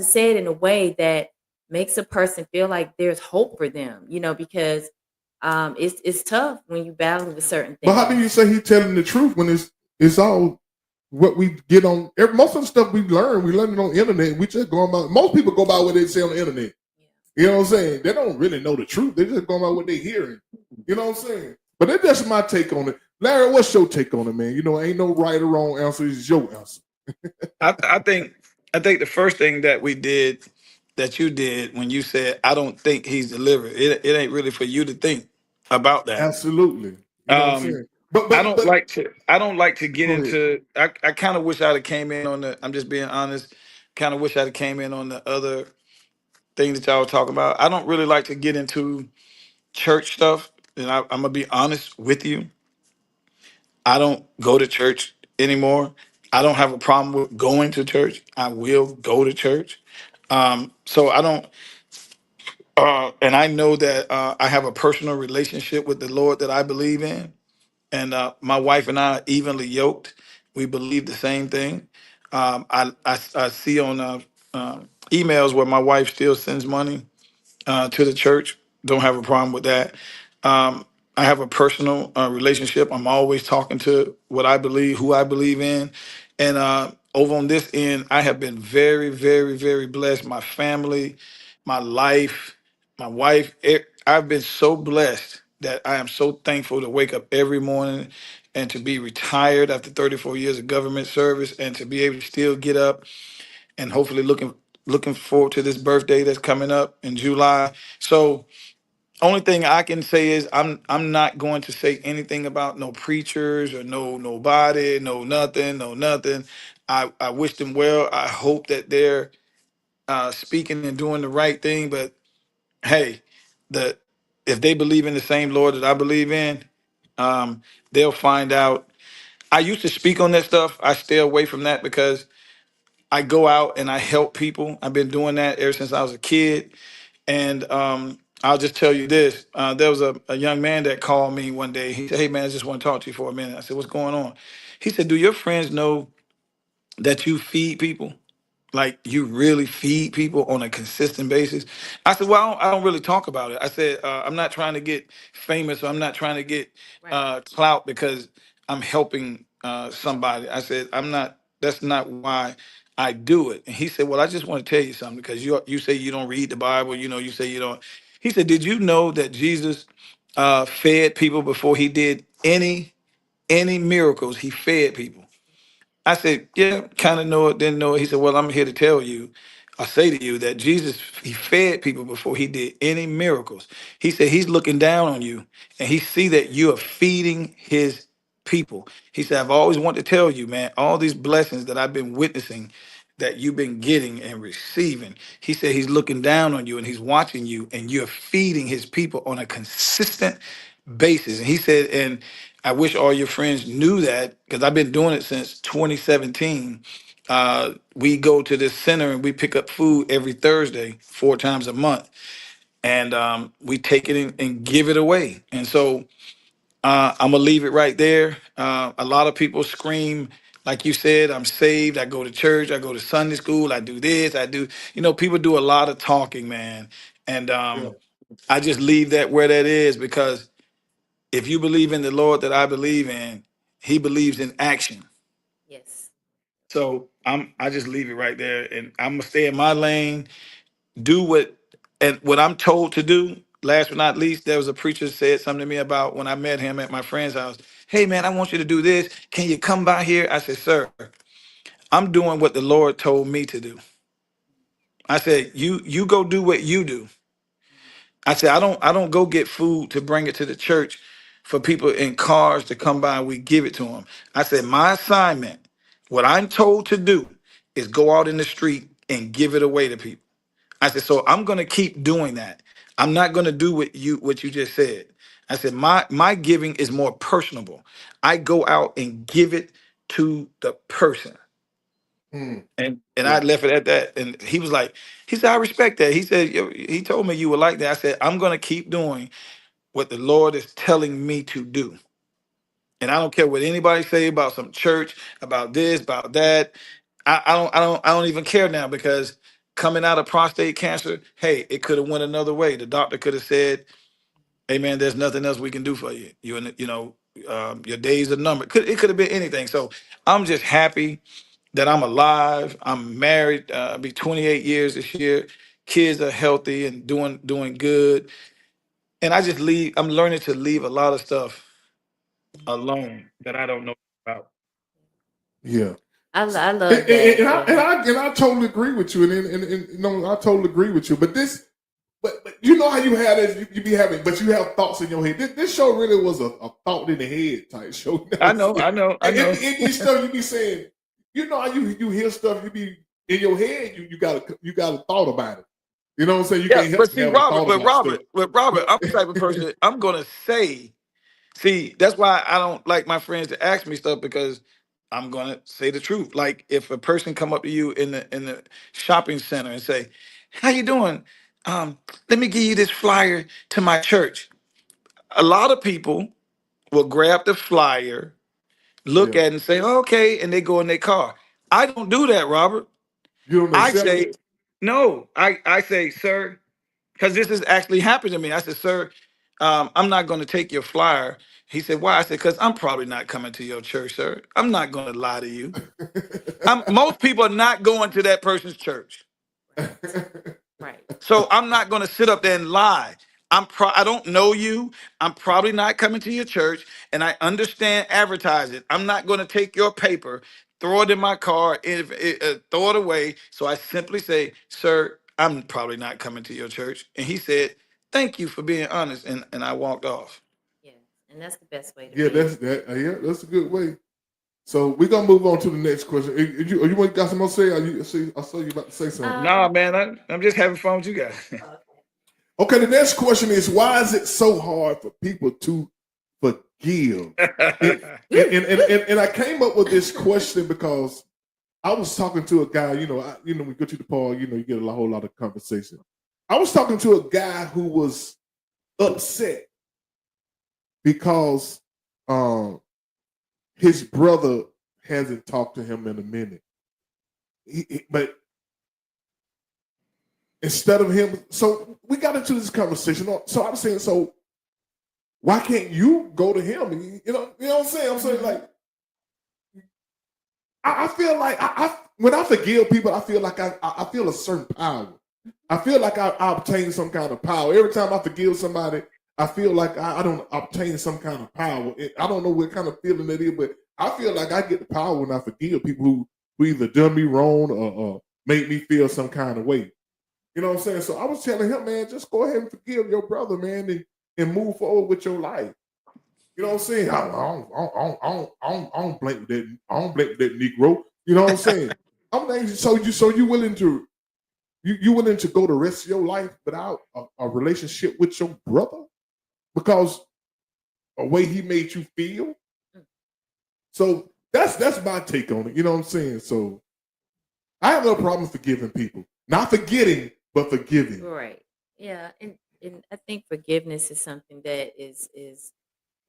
say it in a way that makes a person feel like there's hope for them, you know, because it's tough when you battle with certain things. But how do you say he's telling the truth when it's all what we get on? Most of the stuff we learn it on the internet. We just go about. Most people go by what they say on the internet. Yeah. You know what I'm saying? They don't really know the truth. They just go by what they're hearing. You know what I'm saying? But that's just my take on it. Larry, what's your take on it, man? You know, ain't no right or wrong answer. It's your answer. I think the first thing that you did when you said, I don't think he's delivered, it ain't really for you to think about that. Absolutely. You know what I'm saying? But I don't like to get into, I kind of wish I'd have came in on I'm just being honest, kind of wish I'd have came in on the other thing that y'all were talking about. I don't really like to get into church stuff. And I'm going to be honest with you. I don't go to church anymore. I don't have a problem with going to church. I will go to church. So I don't, and I know that I have a personal relationship with the Lord that I believe in. And my wife and I are evenly yoked. We believe the same thing. I see on emails where my wife still sends money to the church. Don't have a problem with that. I have a personal relationship. I'm always talking to what I believe, who I believe in. And over on this end, I have been very, very, very blessed. My family, my life, my wife, I've been so blessed that I am so thankful to wake up every morning and to be retired after 34 years of government service and to be able to still get up and hopefully looking forward to this birthday that's coming up in July. So only thing I can say is I'm not going to say anything about no preachers or nobody, no nothing. I wish them well. I hope that they're speaking and doing the right thing. But hey, if they believe in the same Lord that I believe in, they'll find out. I used to speak on that stuff. I stay away from that because I go out and I help people. I've been doing that ever since I was a kid. And I'll just tell you this. There was a young man that called me one day. He said, hey, man, I just want to talk to you for a minute. I said, what's going on? He said, do your friends know that you feed people? Like you really feed people on a consistent basis? I said, well, I don't really talk about it. I said, I'm not trying to get famous, or I'm not trying to get clout because I'm helping somebody. I said, that's not why I do it. And he said, well, I just want to tell you something because you say you don't read the Bible, you say you don't. He said, did you know that Jesus fed people before he did any miracles? He fed people. I said, yeah, kind of know it, didn't know it. He said, well, I'm here to tell you, I say to you that Jesus, he fed people before he did any miracles. He said he's looking down on you and he see that you are feeding his people. He said, I've always wanted to tell you, man, all these blessings that I've been witnessing that you've been getting and receiving. He said he's looking down on you and he's watching you and you're feeding his people on a consistent basis. And he said, and I wish all your friends knew that because I've been doing it since 2017. We go to this center and we pick up food every Thursday, 4 times a month. And we take it and give it away. And so I'm going to leave it right there. A lot of people scream, like you said, I'm saved. I go to church. I go to Sunday school. I do this. I do, people do a lot of talking, man. And Yeah. I just leave that where that is, because if you believe in the Lord that I believe in, He believes in action. Yes. So I just leave it right there, and I'm gonna stay in my lane, do what I'm told to do. Last but not least, there was a preacher said something to me about when I met him at my friend's house. Hey man, I want you to do this. Can you come by here? I said, sir, I'm doing what the Lord told me to do. I said, you go do what you do. I said, I don't go get food to bring it to the church for people in cars to come by and we give it to them. I said, my assignment, what I'm told to do, is go out in the street and give it away to people. I said, so I'm gonna keep doing that. I'm not gonna do what you just said. I said, my giving is more personable. I go out and give it to the person. Mm, And I yeah, left it at that. And he said, I respect that. He said, he told me you were like that. I said, I'm gonna keep doing what the Lord is telling me to do. And I don't care what anybody say about some church, about this, about that. I don't even care now, because coming out of prostate cancer, hey, it could have went another way. The doctor could have said, hey man, there's nothing else we can do for you. Your days are numbered. It could have been anything. So I'm just happy that I'm alive. I'm married. I'll be 28 years this year. Kids are healthy and doing good. And I'm learning to leave a lot of stuff alone that I don't know about. yeah. I And, love and, that. and I and Yeah. I and I totally agree with you, and you know I totally agree with you. But you know how you have this, you be having, but you have thoughts in your head. This show really was a thought in the head type show. You know what I I'm know, saying? I know, I know. And stuff you be saying, you know how you hear stuff, you be in your head, you got a thought about it. You know what I'm saying? You Yeah, can't help but but see, have a thought about stuff. Robert, I'm the type of person I'm gonna say. See, that's why I don't like my friends to ask me stuff, because I'm gonna say the truth. Like if a person come up to you in the shopping center and say, "How you doing? Let me give you this flyer to my church." A lot of people will grab the flyer, look Yeah, at it and say, "Okay," and they go in their car. I don't do that, Robert. you don't I accept say, it. no. I say, sir, because this has actually happened to me. I said, sir, I'm not going to take your flyer. He said, why? I said, because I'm probably not coming to your church, sir. I'm not going to lie to you. Most people are not going to that person's church. Right. Right. So I'm not going to sit up there and lie. I don't know you. I'm probably not coming to your church, and I understand advertising. I'm not going to take your paper, throw it in my car, and throw it away. So I simply say, "Sir, I'm probably not coming to your church." And he said, "Thank you for being honest," and I walked off. Yeah. And that's the best way to Yeah, be. that's that. Yeah, that's a good way. So we're gonna move on to the next question. You got something to say? I saw you about to say something. Nah, man, I'm just having fun with you guys. Okay. Okay, the next question is, why is it so hard for people to forgive? And I came up with this question because I was talking to a guy. We go to the Paul. You get a whole lot of conversation. I was talking to a guy who was upset because his brother hasn't talked to him in a minute. But instead of him, so we got into this conversation. So I'm saying, so why can't you go to him? And, you know what I'm saying? I'm saying, like, I feel like when I forgive people, I feel like I feel a certain power. I feel like I obtain some kind of power. Every time I forgive somebody, I feel like I don't obtain some kind of power. I don't know what kind of feeling it is, but I feel like I get the power when I forgive people who either done me wrong or made me feel some kind of way. You know what I'm saying? So I was telling him, man, just go ahead and forgive your brother, man, and move forward with your life. You know what I'm saying? I don't blame that. I don't blame that Negro. You know what I'm saying? I'm like, so you willing to you willing to go the rest of your life without a relationship with your brother because a way he made you feel? So that's my take on it. You know what I'm saying? So I have no problem forgiving people, not forgetting, but forgiving. Right. Yeah. And I think forgiveness is something that is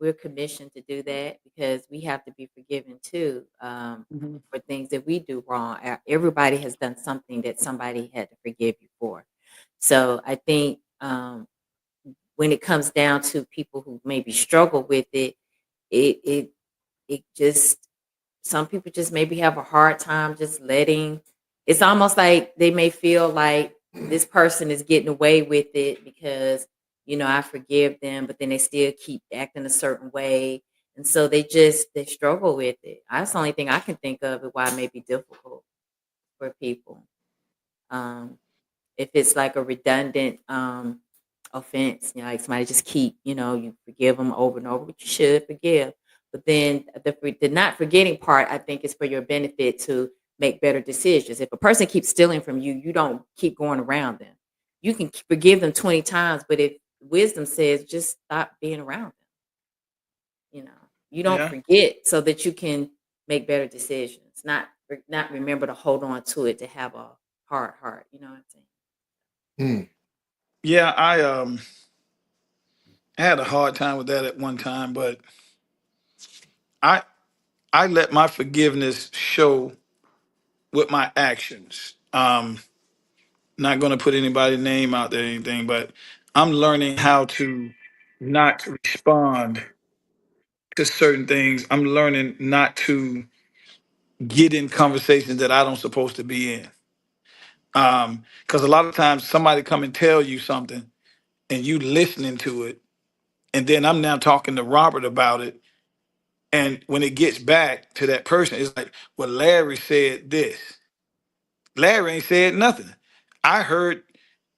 we're commissioned to do that because we have to be forgiven too, Mhm. for things that we do wrong. Everybody has done something that somebody had to forgive you for. So I think when it comes down to people who maybe struggle with it it just, some people just maybe have a hard time just letting, it's almost like they may feel like this person is getting away with it because, I forgive them, but then they still keep acting a certain way. And so they struggle with it. That's the only thing I can think of why it may be difficult for people. Um, if it's like a redundant offense, like somebody just keep, you forgive them over and over, which you should forgive. But then the not forgetting part, I think, is for your benefit to make better decisions. If a person keeps stealing from you, you don't keep going around them. You can forgive them 20 times, but if wisdom says just stop being around them, you know, you don't Yeah. forget so that you can make better decisions, not remember to hold on to it to have a hard heart. You know what I'm saying? Mm. Yeah, I had a hard time with that at one time, but I I let my forgiveness show with my actions. Not going to put anybody's name out there or anything, but I'm learning how to not respond to certain things. I'm learning not to get in conversations that I don't supposed to be in. Because a lot of times somebody come and tell you something and you listening to it, and then I'm now talking to Robert about it. And when it gets back to that person, it's like, well, Larry said this. Larry ain't said nothing. I heard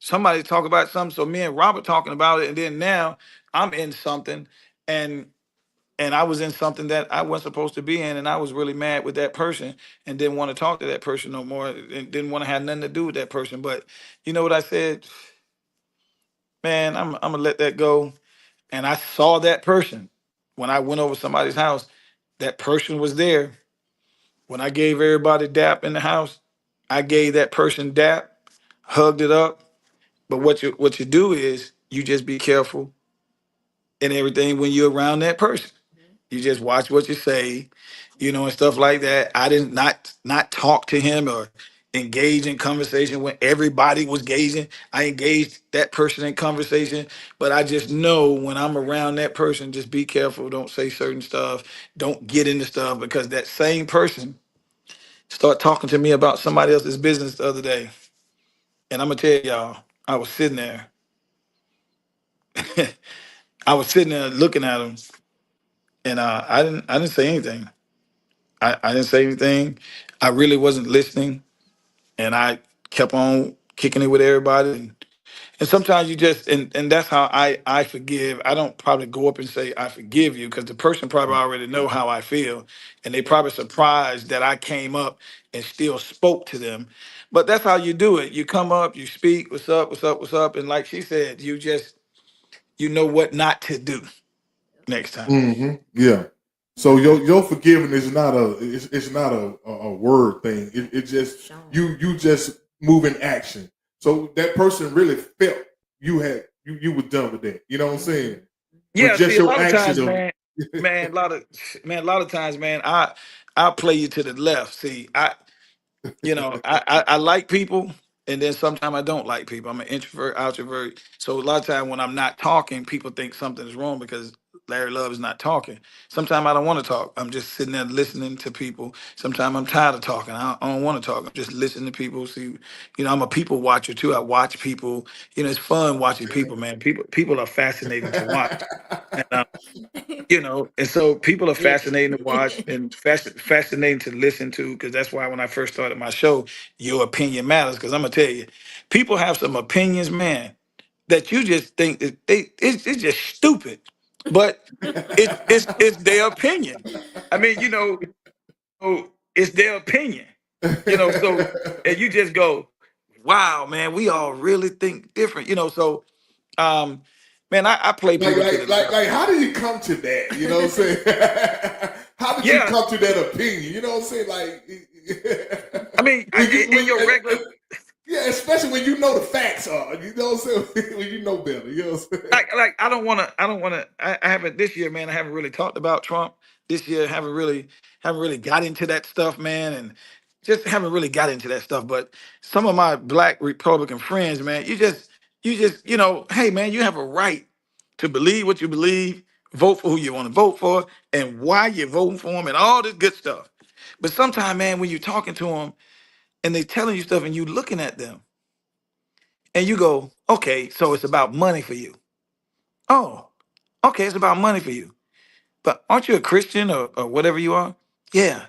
somebody talk about something, so me and Robert talking about it, and then now I'm in something, and I was in something that I wasn't supposed to be in, and I was really mad with that person and didn't want to talk to that person no more, and didn't want to have nothing to do with that person. But you know what I said? Man, I'm gonna let that go. And I saw that person when I went over somebody's house. That person was there. When I gave everybody dap in the house, I gave that person dap, hugged it up. But what you do is you just be careful in everything when you're around that person. You just watch what you say, and stuff like that. I didn't not talk to him or engage in conversation when everybody was gazing. I engaged that person in conversation, but I just know when I'm around that person, just be careful. Don't say certain stuff. Don't get into stuff because that same person start talking to me about somebody else's business the other day. And I'm gonna tell y'all, I was sitting there. I was sitting there looking at him, and I didn't say anything. I didn't say anything. I really wasn't listening, and I kept on kicking it with everybody. And sometimes you just and that's how I forgive. I don't probably go up and say I forgive you because the person probably already know how I feel, and they probably surprised that I came up and still spoke to them. But that's how you do it. You come up, you speak, what's up, what's up, what's up, and like she said, you know what not to do next time. Hmm. Yeah. So your forgiveness is not it's not a word thing. It just Shown. you just move in action. So that person really felt you were done with that. You know what I'm saying? With Yeah, see, just a your lot of action times, of a lot of times, man, I play you to the left. See, I like people, and then sometimes I don't like people. I'm an introvert, outrovert. So a lot of time when I'm not talking, people think something is wrong because Larry Love is not talking. Sometimes I don't want to talk. I'm just sitting there listening to people. Sometimes I'm tired of talking. I don't want to talk. I'm just listening to people. See, I'm a people watcher too. I watch people. It's fun watching people, man. People are fascinating to watch. And, and so people are Very. fascinating to watch and fascinating to listen to because that's why when I first started my show, your opinion matters. Because I'm gonna tell you, people have some opinions, man, that you just think that it's just stupid, but it's their opinion. I mean, it's their opinion. So and you just go, wow, man, we all really think different. So um, man, I play like, people to the like, like, left. like, how did you come to that? You know what I'm saying? How did you Yeah, come to that opinion? You know what I'm saying? Like, I mean, when you, in your regular, yeah, especially when you know the facts are. You know what I'm saying? When you know better. You know what I'm saying? like I haven't this year, man. I haven't really talked about Trump this year. Haven't really got into that stuff, man, and just haven't really got into that stuff. But some of my black Republican friends, man, you just, hey, man, you have a right. to believe what you believe, vote for who you want to vote for, and why you're voting for them, and all this good stuff. But sometimes, man, when you're talking to them and they telling you stuff, and you looking at them, and you go, okay, so it's about money for you. Oh, okay, it's about money for you. But aren't you a Christian or whatever you are? Yeah.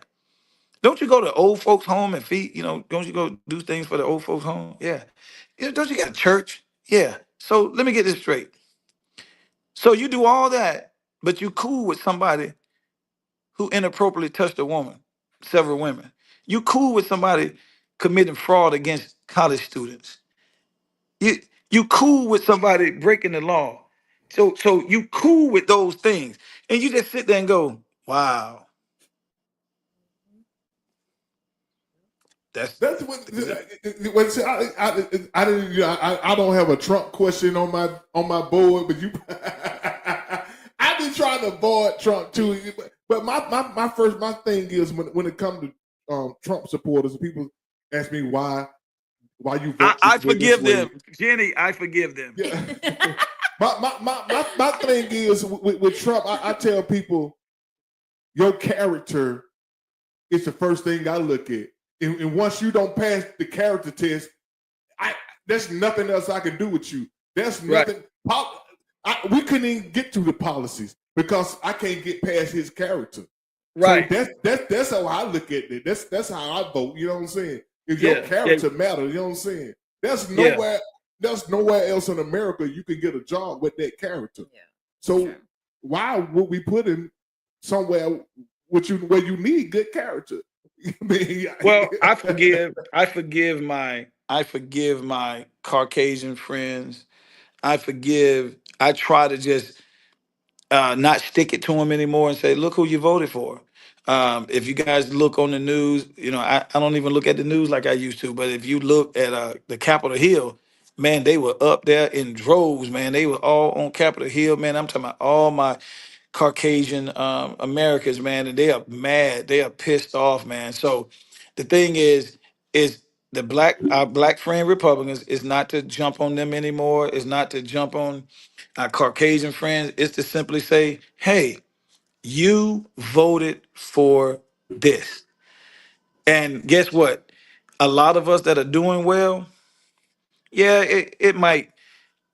Don't you go to old folks' home and feed, don't you go do things for the old folks' home? Yeah. Don't you got a church? Yeah. So let me get this straight. So you do all that, but you cool with somebody who inappropriately touched a woman, several women. You cool with somebody committing fraud against college students. You you cool with somebody breaking the law. So you cool with those things. And you just sit there and go, wow. That's That's what. See, I didn't. I don't have a Trump question on my board, but you. I've been trying to avoid Trump too, but my thing is when it comes to Trump supporters, people ask me why you vote I this forgive way. them. Jenny, I forgive them. Yeah. my thing is with Trump, I tell people your character is the first thing I look at. And once you don't pass the character test, there's nothing else I can do with you. There's nothing. Right. We couldn't even get to the policies because I can't get past his character. Right. So that's how I look at it. That's how I vote. You know what I'm saying? If your character matters, you know what I'm saying? There's nowhere else in America you can get a job with that character. Yeah. So why would we put him somewhere where you need good character? Well, I forgive my Caucasian friends. I try to just not stick it to them anymore and say, look who you voted for. If you guys look on the news, I don't even look at the news like I used to, but if you look at the Capitol Hill, man, they were up there in droves, man. They were all on Capitol Hill, man. I'm talking about all my Caucasian Americans, man, and they are mad. They are pissed off, man. So the thing is our black friend Republicans is not to jump on them anymore. Is not to jump on our Caucasian friends. It's to simply say, hey, you voted for this. And guess what? A lot of us that are doing well, yeah, it might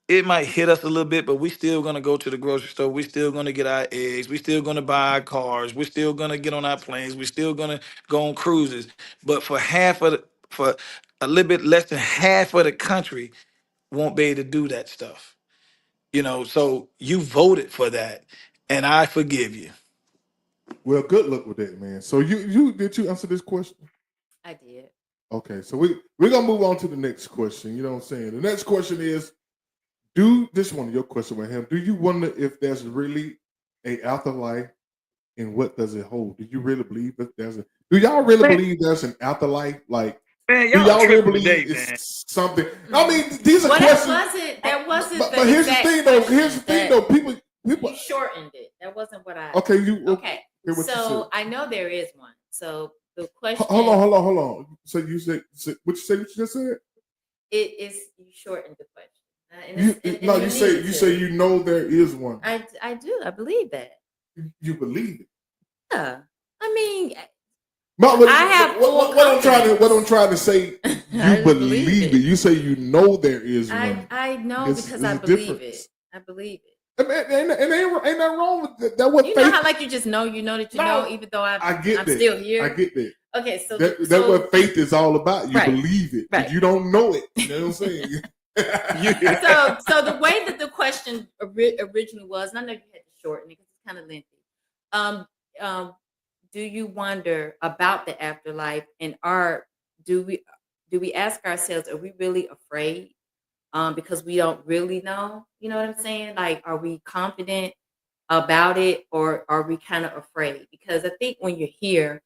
hit us a little bit, but we still gonna go to the grocery store. We still gonna get our eggs. We still gonna buy our cars. We still gonna get on our planes. We still gonna go on cruises. But for a little bit less than half of the country won't be able to do that stuff. So you voted for that, and I forgive you. Well, good luck with that, man. So did you answer this question? I did. Okay, so we're gonna move on to the next question. You know what I'm saying? The next question is, this one your question with him? Do you wonder if there's really a afterlife, and what does it hold? Do you really believe that do y'all really believe there's an afterlife? Like, man, do y'all really believe today, it's something? I mean, these are questions. That wasn't. But here's the thing, though. Here's the thing, though. People. You shortened it. That wasn't what I. Okay, Okay. So I know there is one. So the question. Hold on. So you said what you just said? It is you shortened the question. You say you know there is one. I do. I believe that. You believe it. Yeah. I mean, I have what I'm trying to say. You believe it. You say you know there is one. I know because I believe it. I believe it. And ain't nothing wrong with that. That what you know how like you just know that you know, even though I'm still here. I get that. Okay, so that's what faith is all about. You believe it, but you don't know it. You know what I'm saying? So the way that the question originally was, and I know you had to shorten it because it's kind of lengthy. Do you wonder about the afterlife, and do we ask ourselves, are we really afraid? Because we don't really know, you know what I'm saying? Like, are we confident about it, or are we kind of afraid? Because I think when you're here,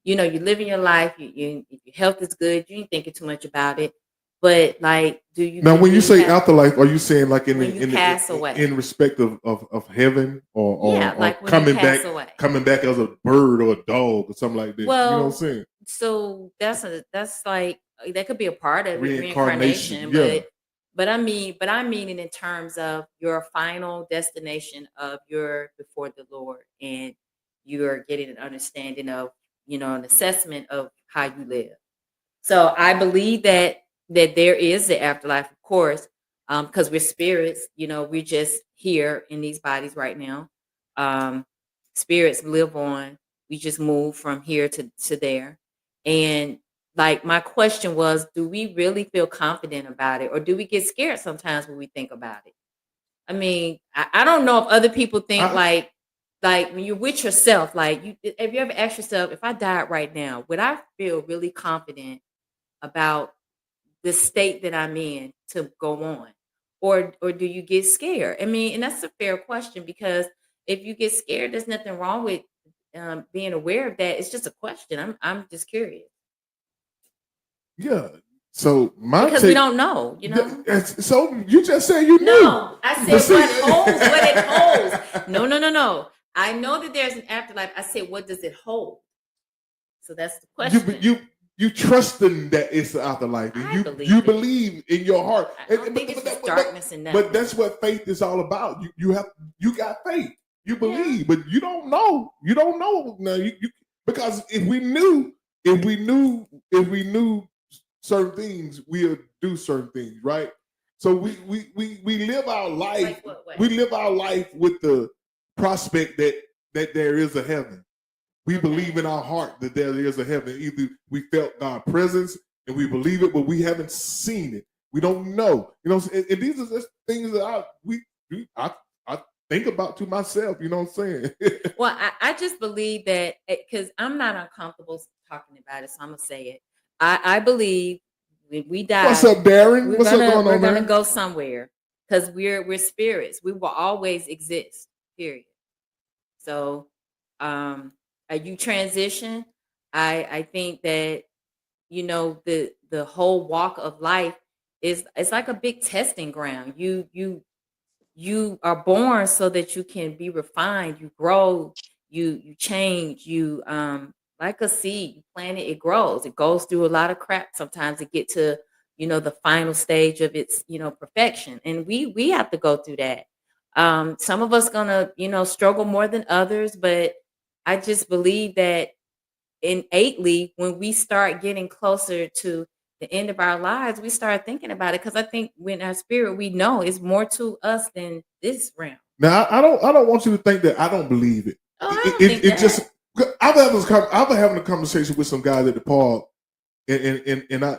you're living your life, your health is good, you ain't thinking too much about it. But like, do you now when you say afterlife, are you saying like in respect of heaven, or like coming back as a bird or a dog or something like that? Well, you know what I'm saying? So that's like that could be a part of reincarnation, but But I mean it in terms of your final destination of your before the Lord, and you're getting an understanding of, an assessment of how you live. So I believe that there is the afterlife, of course, because we're spirits. We're just here in these bodies right now. Spirits live on. We just move from here to there. And like my question was, do we really feel confident about it, or do we get scared sometimes when we think about it? I mean, I don't know if other people think like when you're with yourself, like have you ever asked yourself, if I died right now, would I feel really confident about the state that I'm in to go on? Or do you get scared? I mean, and that's a fair question, because if you get scared, there's nothing wrong with being aware of that. It's just a question. I'm just curious. Yeah. So my Because we don't know, So you just said you knew. No, I said what it holds. No. I know that there's an afterlife. I said, what does it hold? So that's the question. You trusting that it's the afterlife, and you believe in your heart. I don't think it's just darkness and nothing. But that's what faith is all about. You got faith. You believe, but you don't know. You don't know now. Because if we knew certain things, we'll do certain things, right? So we live our life. Like what way? We live our life with the prospect that there is a heaven. We believe in our heart that there is a heaven. Either we felt God's presence and we believe it, but we haven't seen it. We don't know. And these are just things that I think about to myself. You know what I'm saying? Well, I just believe that, because I'm not uncomfortable talking about it, so I'm gonna say it. I believe when we die, what's up, Darren? What's up going on, we're gonna man? go somewhere, because we're spirits. We will always exist. Period. So, you transition. I think that the whole walk of life it's like a big testing ground. You are born so that you can be refined. You grow. You change. You like a seed. You plant it. It grows. It goes through a lot of crap sometimes to get to the final stage of its perfection. And we have to go through that. Some of us gonna struggle more than others, but I just believe that innately, when we start getting closer to the end of our lives, we start thinking about it, because I think when our spirit, we know it's more to us than this realm. Now, I don't want you to think that I don't believe it. Oh, I don't think that. Just I've been having a conversation with some guys at the park, and I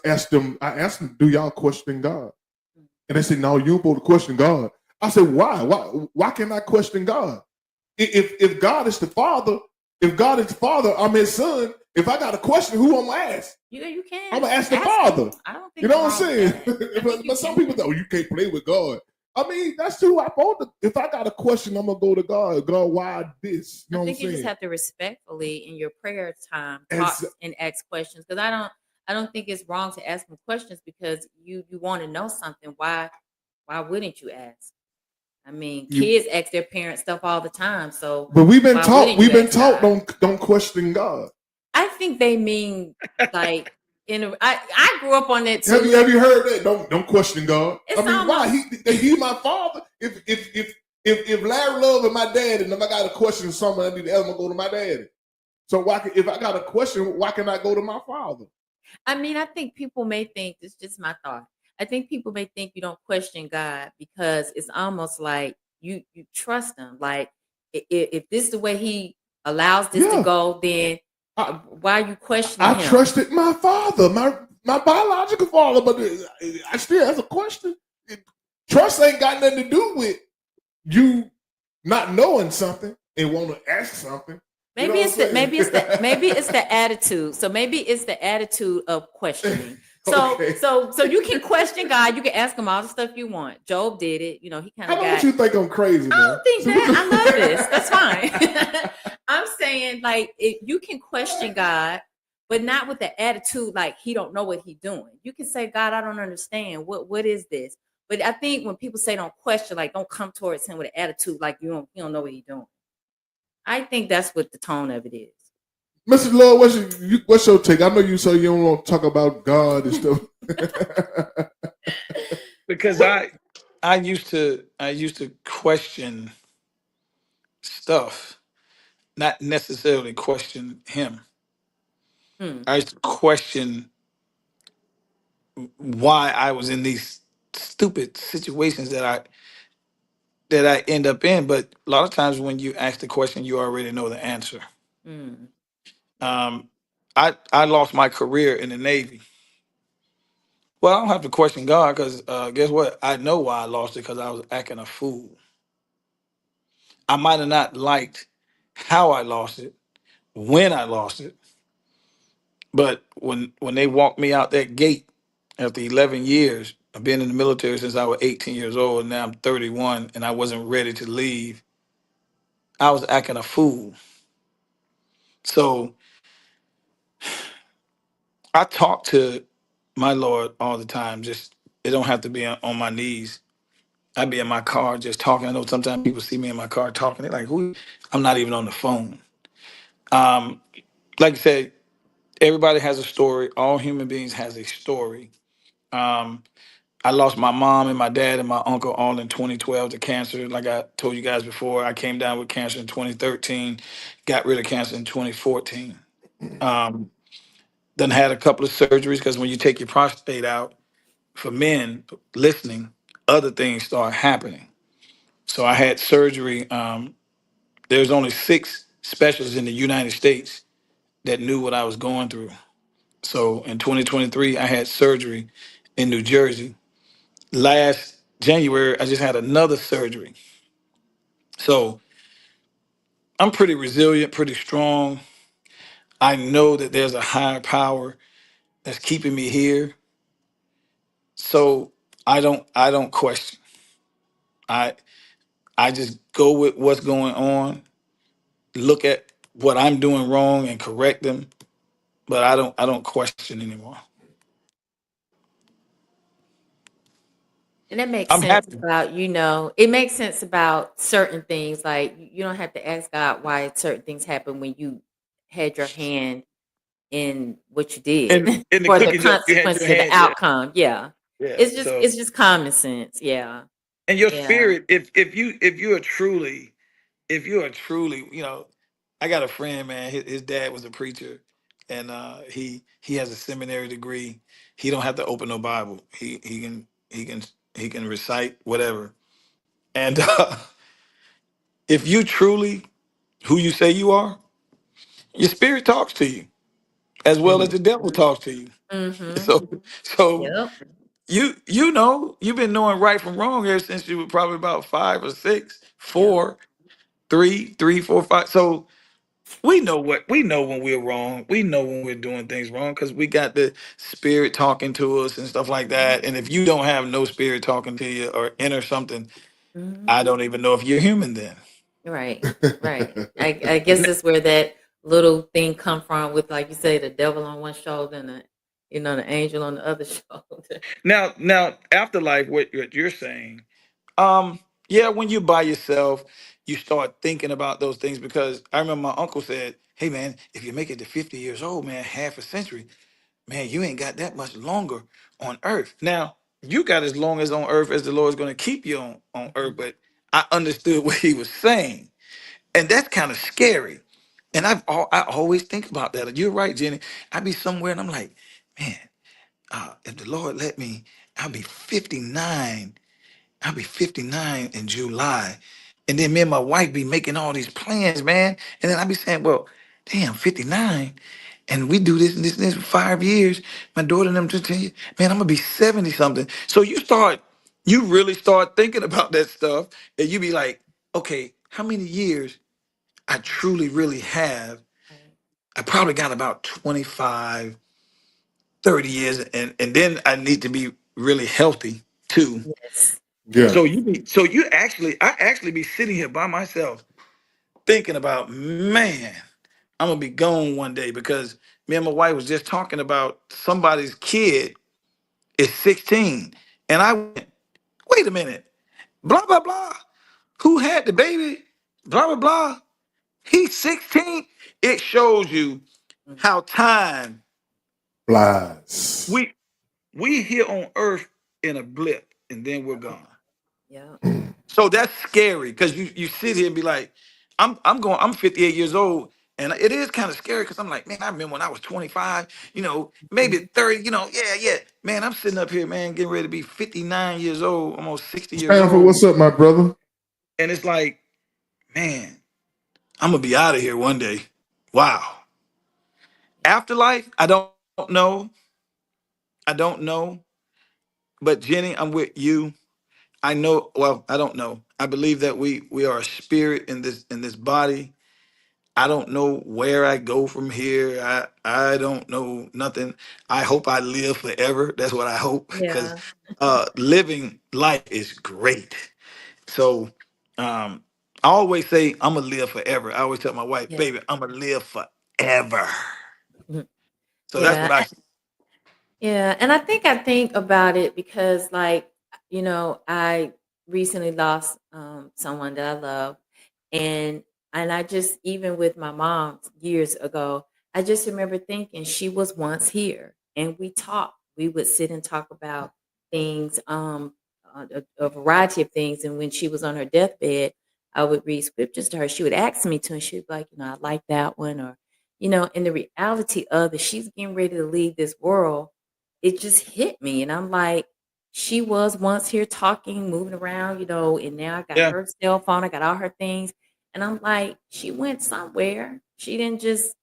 asked them, do y'all question God? And they said, no, you're supposed to question God. I said, why? Why can't I question God? If God is the Father, I'm His son. If I got a question, who I'm gonna ask? You can. I'm gonna ask the Father. I don't think you know what I'm saying. But some people you can't play with God. I mean, that's true. If I got a question, I'm gonna go to God. God, why this? You know I what I'm think you saying? just have to respectfully in your prayer time talk and ask questions, because I don't think it's wrong to ask them questions, because you want to know something. Why wouldn't you ask? I mean, kids ask their parents stuff all the time. So, but we've been taught don't question God. I think they mean like I grew up on that too. Have you heard that? Don't question God. It's I mean, almost, why? He's my father. If Larry Love and my dad, and if I got a question or something, I need to ask him, go to my daddy. So if I got a question, why can I go to my father? I mean, I think people may think, it's just my thought. I think people may think you don't question God because it's almost like you trust him. Like if this is the way he allows this to go, then why are you questioning him? I trusted my father, my biological father, but I still have a question. Trust ain't got nothing to do with you not knowing something and want to ask something. Maybe it's the attitude. So maybe it's the attitude of questioning. So okay. so you can question God. You can ask him all the stuff you want. Job did it. He kind of. How about you think I'm crazy? I don't think that. I love this. That's fine. I'm saying like you can question God, but not with the attitude like he don't know what he's doing. You can say, God, I don't understand. What is this? But I think when people say don't question, like don't come towards him with an attitude like you don't know what he's doing. I think that's what the tone of it is. Mr. Lord, what's your take? I know you say you don't want to talk about God and stuff. because I used to question stuff, not necessarily question him. Hmm. I used to question why I was in these stupid situations that I end up in. But a lot of times when you ask the question, you already know the answer. Hmm. Yeah. Um, I lost my career in the Navy. Well, I don't have to question God because guess what? I know why I lost it because I was acting a fool. I might have not liked how I lost it, when I lost it, but when they walked me out that gate after 11 years, I've been in the military since I was 18 years old, and now I'm 31, and I wasn't ready to leave. I was acting a fool. So I talk to my Lord all the time. Just it don't have to be on my knees. I'd be in my car just talking. I know sometimes people see me in my car talking. They're like, "Who?" I'm not even on the phone. Um, like I said, everybody has a story. All human beings has a story. Um, I lost my mom and my dad and my uncle all in 2012 to cancer. Like I told you guys before, I came down with cancer in 2013, got rid of cancer in 2014. Um, then had a couple of surgeries because when you take your prostate out, for men listening, other things start happening. So I had surgery. There's only 6 specialists in the United States that knew what I was going through. So in 2023, I had surgery in New Jersey. Last January, I just had another surgery. So I'm pretty resilient, pretty strong. I know that there's a higher power that's keeping me here. So I don't question. I I just go with what's going on, look at what I'm doing wrong and correct them, but I don't question anymore. And that makes I'm sense happy. about, it makes sense about certain things. Like you don't have to ask God why certain things happen when you had your hand in what you did And in the for the cookie jar, you had your consequences of the hand, yeah. outcome. Yeah. Yeah. It's So just common sense. Yeah. and your Yeah. spirit, if you are truly, I got a friend, man. His dad was a preacher, and he has a seminary degree. He don't have to open no Bible. He can recite whatever. And if you truly who you say you are, your spirit talks to you as well as Mhm. the devil talks to you. Mm-hmm. So Yep. you've been knowing right from wrong ever since you were probably about 5 or 6, Yep. 4, 3, 3, 4, 5. So we know when we're wrong. We know when we're doing things wrong because we got the spirit talking to us and stuff like that. And if you don't have no spirit talking to you or inner something, Mm-hmm. I don't even know if you're human then. Right. Right. I guess that's where that little thing come from with, like you say, the devil on one shoulder and the angel on the other shoulder. Now, afterlife, what you're saying, um, yeah, when you're by yourself, you start thinking about those things because I remember my uncle said, "Hey, man, if you make it to 50 years old, man, half a century, man, you ain't got that much longer on Earth." Now, you got as long as on Earth as the Lord's going to keep you on Earth, but I understood what he was saying, and that's kind of scary. And I always think about that. You're right, Jenny. I be somewhere and I'm like, man, if the Lord let me, I'll be 59. I'll be 59 in July. And then me and my wife be making all these plans, man. And then I be saying, well, damn, 59. And we do this and this and this for 5 years. My daughter and them just tell you, man, I'm gonna be 70 something. So you really start thinking about that stuff, and you be like, okay, how many years I truly really have? Right. I probably got about 25, 30 years, and then I need to be really healthy too. Yes. Yeah. Yes. So I actually be sitting here by myself thinking about, man, I'm gonna be gone one day because me and my wife was just talking about somebody's kid is 16. And I went, wait a minute, blah blah blah. Who had the baby? Blah blah blah. He's 16. It shows you Mm. how time Flies. we here on earth in a blip. and then we're gone. Yeah. So that's scary because you sit here and be like, I'm 58 years old, and it is kind of scary because I'm like, man, I remember when I was 25, maybe Mhm. 30, yeah. Man, I'm sitting up here, man, getting ready to be 59 years old, almost 60 years Stanford, old. what's up, my brother? And it's like, man, I'm gonna be out of here one day. Wow. Afterlife, I don't know. I don't know. But Jenny, I'm with you. I know, well, I don't know. I believe that we are a spirit in this body. I don't know where I go from here. I don't know nothing. I hope I live forever. That's what I hope because Yeah. living life is great. So um, I always say I'm gonna live forever. I always tell my wife, Yeah. baby, I'm gonna live forever. Mhm. So that's what Yeah. I. Yeah, and I think about it because, like, I recently lost someone that I love, and I just, even with my mom years ago, I just remember thinking she was once here, and we talked. We would sit and talk about things, a variety of things, and when she was on her deathbed, I would read scriptures to her. She would ask me to, and she'd be like, I like that one, or and the reality of it, she's getting ready to leave this world. It just hit me, and I'm like, she was once here talking, moving around, and now I got Yeah. her cell phone, I got all her things, and I'm like, she went somewhere. She didn't just,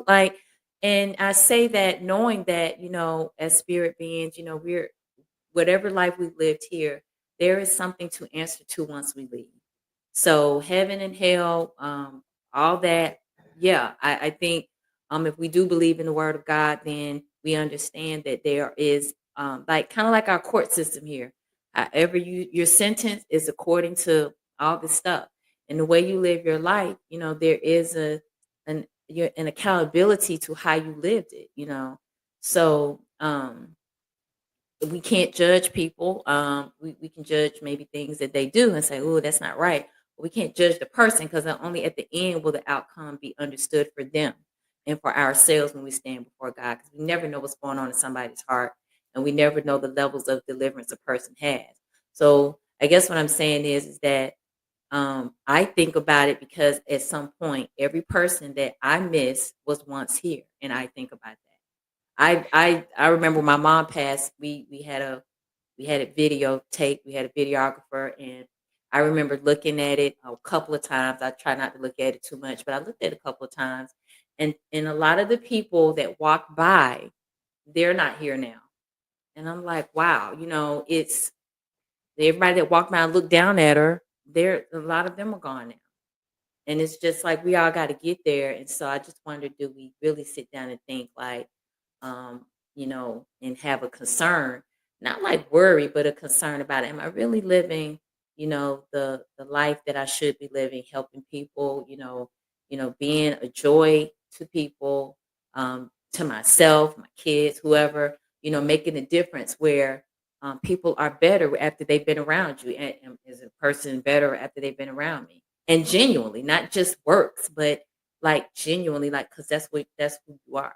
like, and I say that knowing that, as spirit beings, we're whatever life we've lived here, there is something to answer to once we leave. So heaven and hell, all that, yeah, I think if we do believe in the word of God, then we understand that there is like kind of like our court system here. However, your sentence is according to all this stuff. And the way you live your life, there is an accountability to how you lived it. So we can't judge people. We can judge maybe things that they do and say, "Oh, that's not right." But we can't judge the person because only at the end will the outcome be understood for them and for ourselves when we stand before God. Because we never know what's going on in somebody's heart, and we never know the levels of deliverance a person has. So I guess what I'm saying is that I think about it because at some point, every person that I miss was once here, and I think about that. I remember when my mom passed. We had a videotape. We had a videographer, and I remember looking at it a couple of times. I try not to look at it too much, but I looked at it a couple of times, and a lot of the people that walked by, they're not here now, and I'm like, wow, it's everybody that walked by and looked down at her. There, a lot of them are gone now. And it's just like we all got to get there. And so I just wonder, do we really sit down and think like, and have a concern, not like worry, but a concern about, am I really living, the life that I should be living, helping people, being a joy to people, to myself, my kids, whoever, making a difference where people are better after they've been around you. And is a person better after they've been around me? And genuinely, not just works, but like genuinely, like, because that's who you are.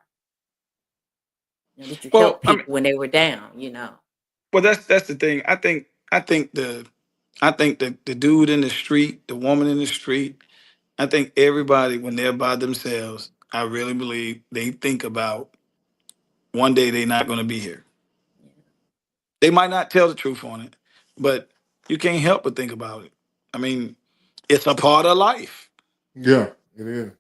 Did you Well, help I mean, people when they were down? well, that's the thing. I think the dude in the street, the woman in the street. I think everybody, when they're by themselves, I really believe they think about one day they're not going to be here. Yeah. They might not tell the truth on it, but you can't help but think about it. I mean, it's a part of life. Yeah, it is.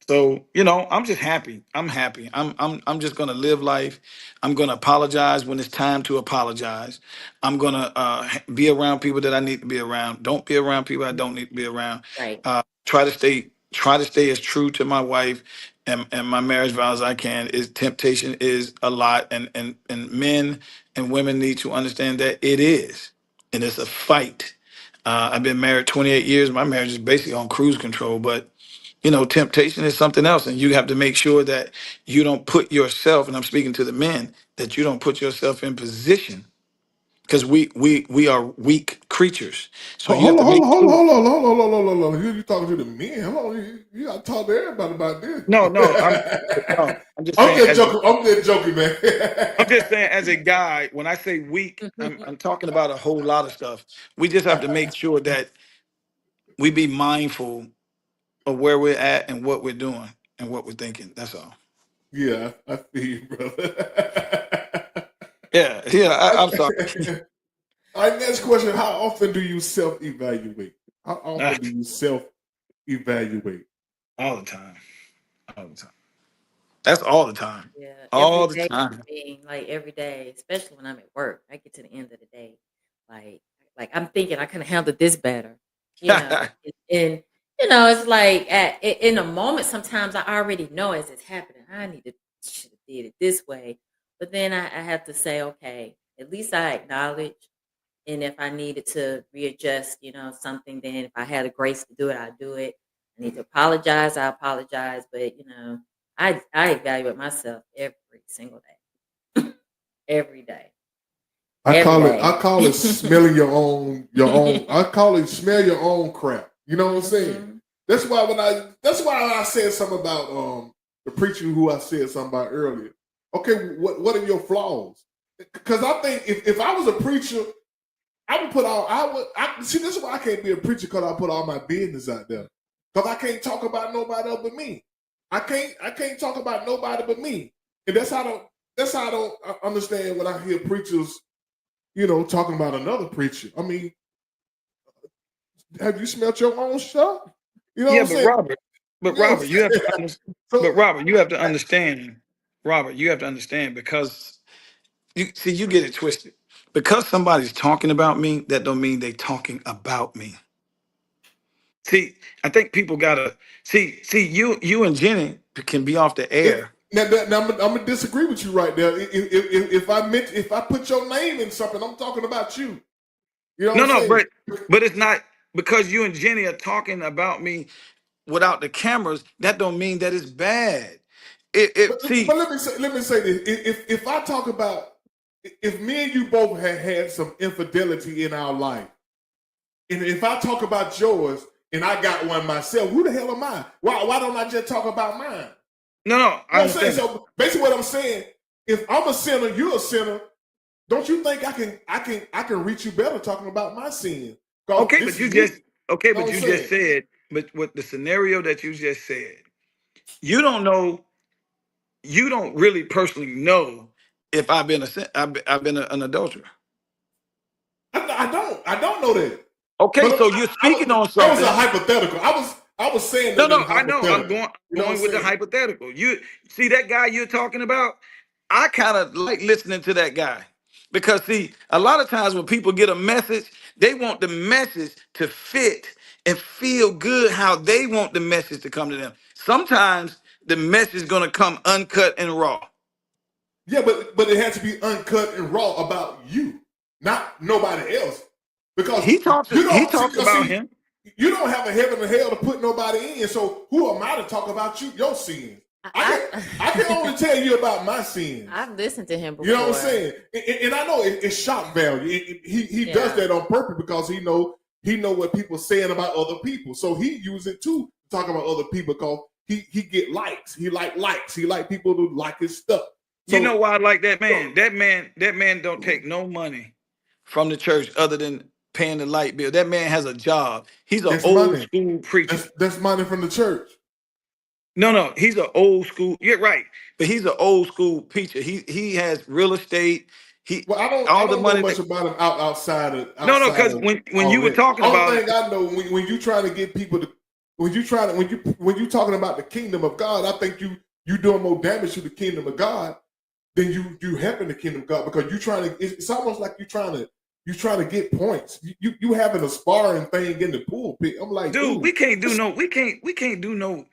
So, I'm just happy. I'm happy. I'm just gonna live life. I'm gonna apologize when it's time to apologize. I'm gonna be around people that I need to be around. Don't be around people I Mhm. don't need to be around. Right. Try to stay as true to my wife and my marriage vows as I can. Is temptation is a lot, and men and women need to understand that it is, and it's a fight. I've been married 28 years. My marriage is basically on cruise control, but temptation is something else, and you have to make sure that you don't put yourself, and I'm speaking to the men, that you don't put yourself in position because we are weak creatures. So you have Hold to on, hold make on, hold on, sure. hold on, hold on, hold on, hold on. You talking to the men? Hold on, you gotta talk to everybody about this. No, I'm just I'm saying just joking. I'm just joking, man. I'm just saying as a guy, when I say weak, I'm talking about a whole lot of stuff. We just have to make sure that we be mindful of where we're at and what we're doing and what we're thinking. That's all. Yeah, I feel you, brother. Yeah, I'm sorry. All right, next question. How often do you self-evaluate? How Ah, often do you self-evaluate? all the time. All the time. That's all the time. Yeah, every All the day for time. me, like every day, especially when I'm at work. I get to the end of the day, like I'm thinking I could have handled this better, you know. And it's like in a moment. Sometimes I already know as it's happening, I need to should have did it this way. But then I have to say, okay, at least I acknowledge. And if I needed to readjust, something, then if I had the grace to do it, I'd do it. I need to apologize, I apologize. But I evaluate myself every single day. Every day. Every I day. call it smelling your own I call it smell your own crap. You know what I'm saying? Mhm. That's why when I said something about the preacher who I said something about earlier. Okay, what are your flaws? Because I think if I was a preacher, I would put all I see this is why I can't be a preacher because I put all my business out there. Because I can't talk about nobody else but me. I can't talk about nobody but me. And that's how I don't understand when I hear preachers, talking about another preacher. I mean, have you smelt your own stuff? You know what Yeah, I'm but saying? Robert, but You know what Robert, I'm you have to saying? understand. But So Robert, you have to understand. Robert, you have to understand because you get it twisted. Because somebody's talking about me, that don't mean they talking about me. See, I think people gotta see you and Jenny can be off the air. now I'm gonna disagree with you right there. If I put your name in something, I'm talking about you. You know what No, I'm no, saying? but it's not because you and Jenny are talking about me without the cameras. That don't mean that it's bad. But, See, but let me say this. If I talk about if me and you both had some infidelity in our life, and if I talk about yours and I got one myself, who the hell am I? Why don't I just talk about mine? no, You I know what I'm saying? understand that. So basically, what I'm saying, if I'm a sinner, you're a sinner. Don't you think I can reach you better talking about my sin? Because Okay, this but is you you. You just okay, know but what I'm you just saying? said, but with the scenario that you just said, you don't know, you don't really personally know if I've been an adulterer. I don't know that. Okay, But so you're speaking on that was a something. hypothetical. I was saying No, that in no, I know. I'm hypothetical. You know what I'm going with the saying? hypothetical. You see that guy you're talking about? I kind of like listening to that guy because see, a lot of times when people get a message, they want the message to fit and feel good how they want the message to come to them. Sometimes the message is gonna come uncut and raw. Yeah, but it has to be uncut and raw about you, not nobody else. Because you He don't see, talks 'cause about see, him. you don't have a heaven or hell to put nobody in. So who am I to talk about your sins? I can only tell you about my sins. I've listened to him You know what I'm before. saying? And I know it's shock value. He does Yeah. that on purpose because he know what people saying about other people. So he use it too to talk about other people because he get likes. He like likes. He like people to like his stuff. You know So, why I like that man? so That man don't take no money from the church other than paying the light bill. That man has a job. He's an that's old money. school preacher. That's money from the church. No, he's an old school. You're right, but he's an old school preacher. He has real estate. He Well, I all the don't know money much that. about him outside of No, outside because of when all you were that. talking Only about thing it, I know when you trying to get people to when you talking about the kingdom of God, I think you doing more damage to the kingdom of God than you helping the kingdom of God because you trying to. It's almost like you trying to get points. You having a sparring thing in the pulpit. I'm like, dude, dude, we can't do no.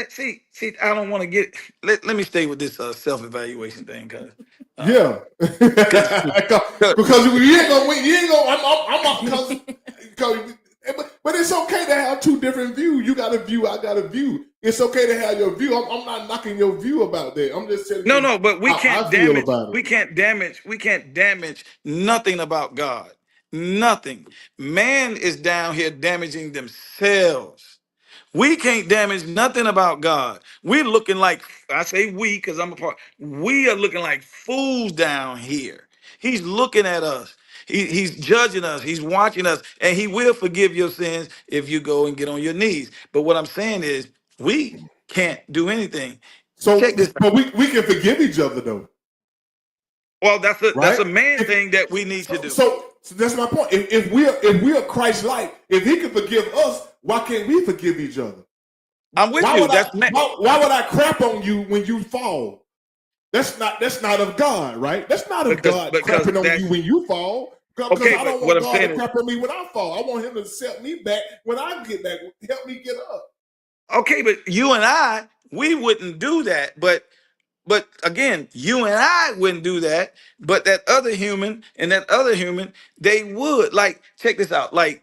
See, I don't want to get. Let me stay with this self evaluation thing, cause, uh, yeah, cause, because you ain't gonna win. You ain't gonna. I'm because but it's okay to have two different views. You got a view. I got a view. It's okay to have your view. I'm not knocking your view about that. I'm just telling No, you no, but we how can't I feel damage, about it. we can't damage nothing about God. Nothing. Man is down here damaging themselves. We can't damage nothing about God. We're looking like, I say we because I'm a part, we are looking like fools down here. He's looking at us. He's judging us. He's watching us. And he will forgive your sins if you go and get on your knees. But what I'm saying is, we can't do anything. So, Check this. but we can forgive each other though, Well, that's right? a man thing that we need to So, do. so that's my point. If we're Christ-like, if He can forgive us, why can't we forgive each other? I'm with you. That's man. Why would I crap on you when you fall? That's not of God, right? That's not of God Because crapping on that's you when you fall. Because okay. I But don't what want I'm God saying to is, crap on me when I fall. I want Him to set me back when I get back. Help me get up. okay, but you and I, we wouldn't do that. But again, you and I wouldn't do that. But that other human and that other human, they would. Like, check this out. Like,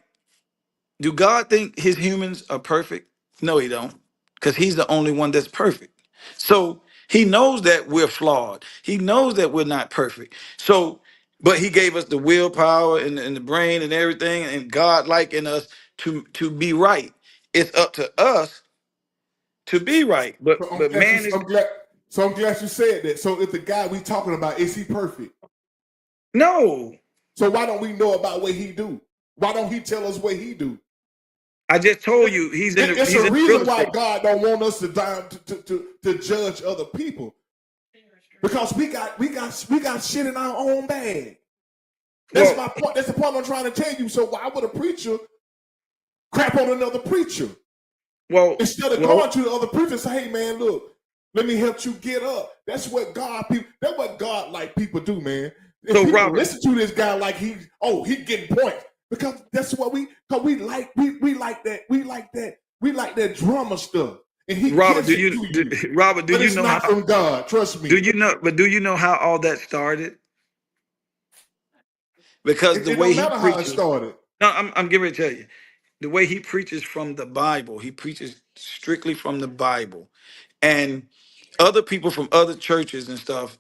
do God think his humans are perfect? No, he don't. Because he's the only one that's perfect. So he knows that we're flawed. He knows that we're not perfect. So, but he gave us the willpower and the brain and everything, and God like in us to be right. It's up to us to be right. But So but man is I'm glad you said that. So if the guy we talking about, is he perfect? no. So why don't we know about what he do? Why don't he tell us what he do? I just told you he's in It's he's a in real reason why estate. God don't want us to die to judge other people. Because we got shit in our own bag. That's Well, my point. That's the point I'm trying to tell you. So why would a preacher crap on another preacher? well, Instead of well. going to the other preacher and say, hey man, look, let me help you get up. That's what God like people do, man. If So people Robert, listen to this guy like he getting points. Because that's what we like that drama stuff. And he Robert, gives it to you. Robert, do But you it's know not how? from God. Trust me. Do you know how all that started? Because the It way don't he matter how it preaches, started. no, I'm getting ready to tell you, the way he preaches from the Bible, he preaches strictly from the Bible. And other people from other churches and stuff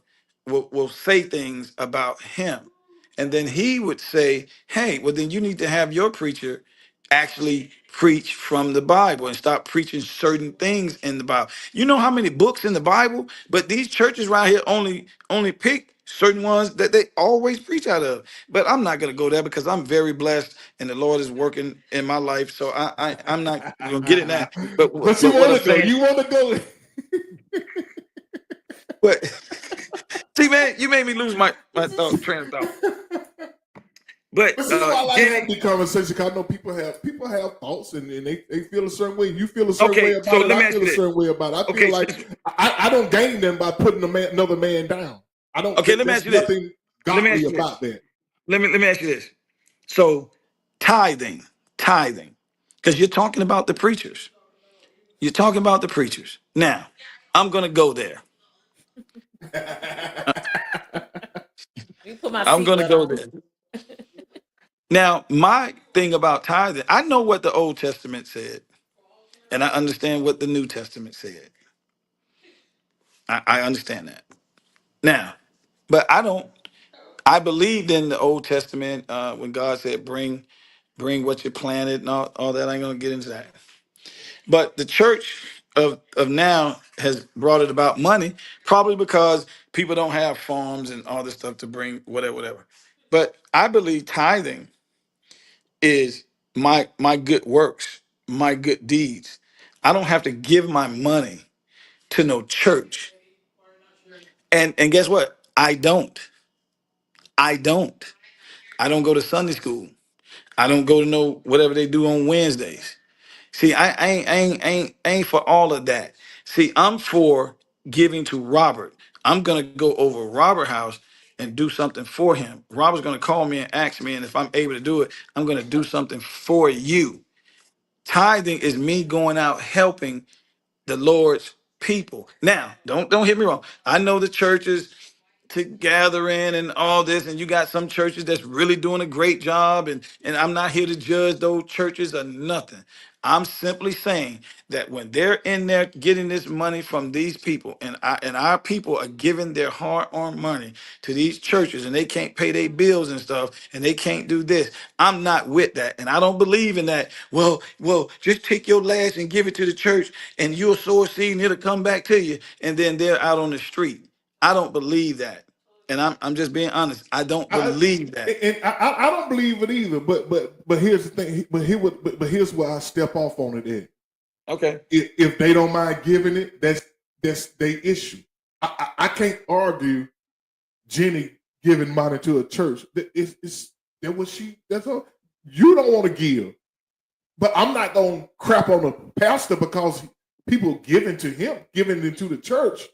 will say things about him. And then he would say, hey, well, then you need to have your preacher actually preach from the Bible and stop preaching certain things in the Bible. You know how many books in the Bible? But these churches around here only pick certain ones that they always preach out of. But I'm not gonna go there because I'm very blessed and the Lord is working in my life. So I'm not gonna get in that. But But you what want I'm to go. saying, You want to go. but see, man, you made me lose my thought train of thought. But But see, I like having Jenny, the conversation because I know people have thoughts and they feel a certain way. You feel a certain way okay, so about it. let me I ask feel you a this. certain way about it. I feel Okay, like I don't gain them by putting another man down. I don't. okay, let me There's ask you this. nothing Let me ask godly you this. about that. Let me ask you this. So tithing, because you're talking about the preachers. You're talking about the preachers. Now, I'm gonna go there. You put my I'm gonna seatbelt go on. there. Now, my thing about tithing, I know what the Old Testament said, and I understand what the New Testament said. I understand that. Now, but I don't. I believed in the Old Testament when God said, "Bring what you planted," and all that. I ain't gonna get into that. But the church of now has brought it about money, probably because people don't have farms and all this stuff to bring whatever. But I believe tithing is my good works, my good deeds. I don't have to give my money to no church. And guess what? I don't. I don't. I don't go to Sunday school. I don't go to no whatever they do on Wednesdays. See, I ain't for all of that. See, I'm for giving to Robert. I'm gonna go over Robert house and do something for him. Robert's gonna call me and ask me, and if I'm able to do it, I'm gonna do something for you. Tithing is me going out helping the Lord's people. Now, don't hit me wrong. I know the churches. to gather in and all this, and you got some churches that's really doing a great job, and I'm not here to judge those churches or nothing. I'm simply saying that when they're in there getting this money from these people, and our people are giving their hard-earned money to these churches, and they can't pay their bills and stuff, and they can't do this. I'm not with that, and I don't believe in that. Well, just take your last and give it to the church, and you'll sow a seed, and it'll come back to you, and then they're out on the street. I don't believe that. And I'm just being honest. I don't I, believe that. and I don't believe it either. But here's the thing. But here's where I step off on it. Ed. Okay. If they don't mind giving it, that's their issue. I can't argue Jenny giving money to a church. It's that what she. That's all. You don't want to give, but I'm not gonna crap on a pastor because people giving to him, giving into the church.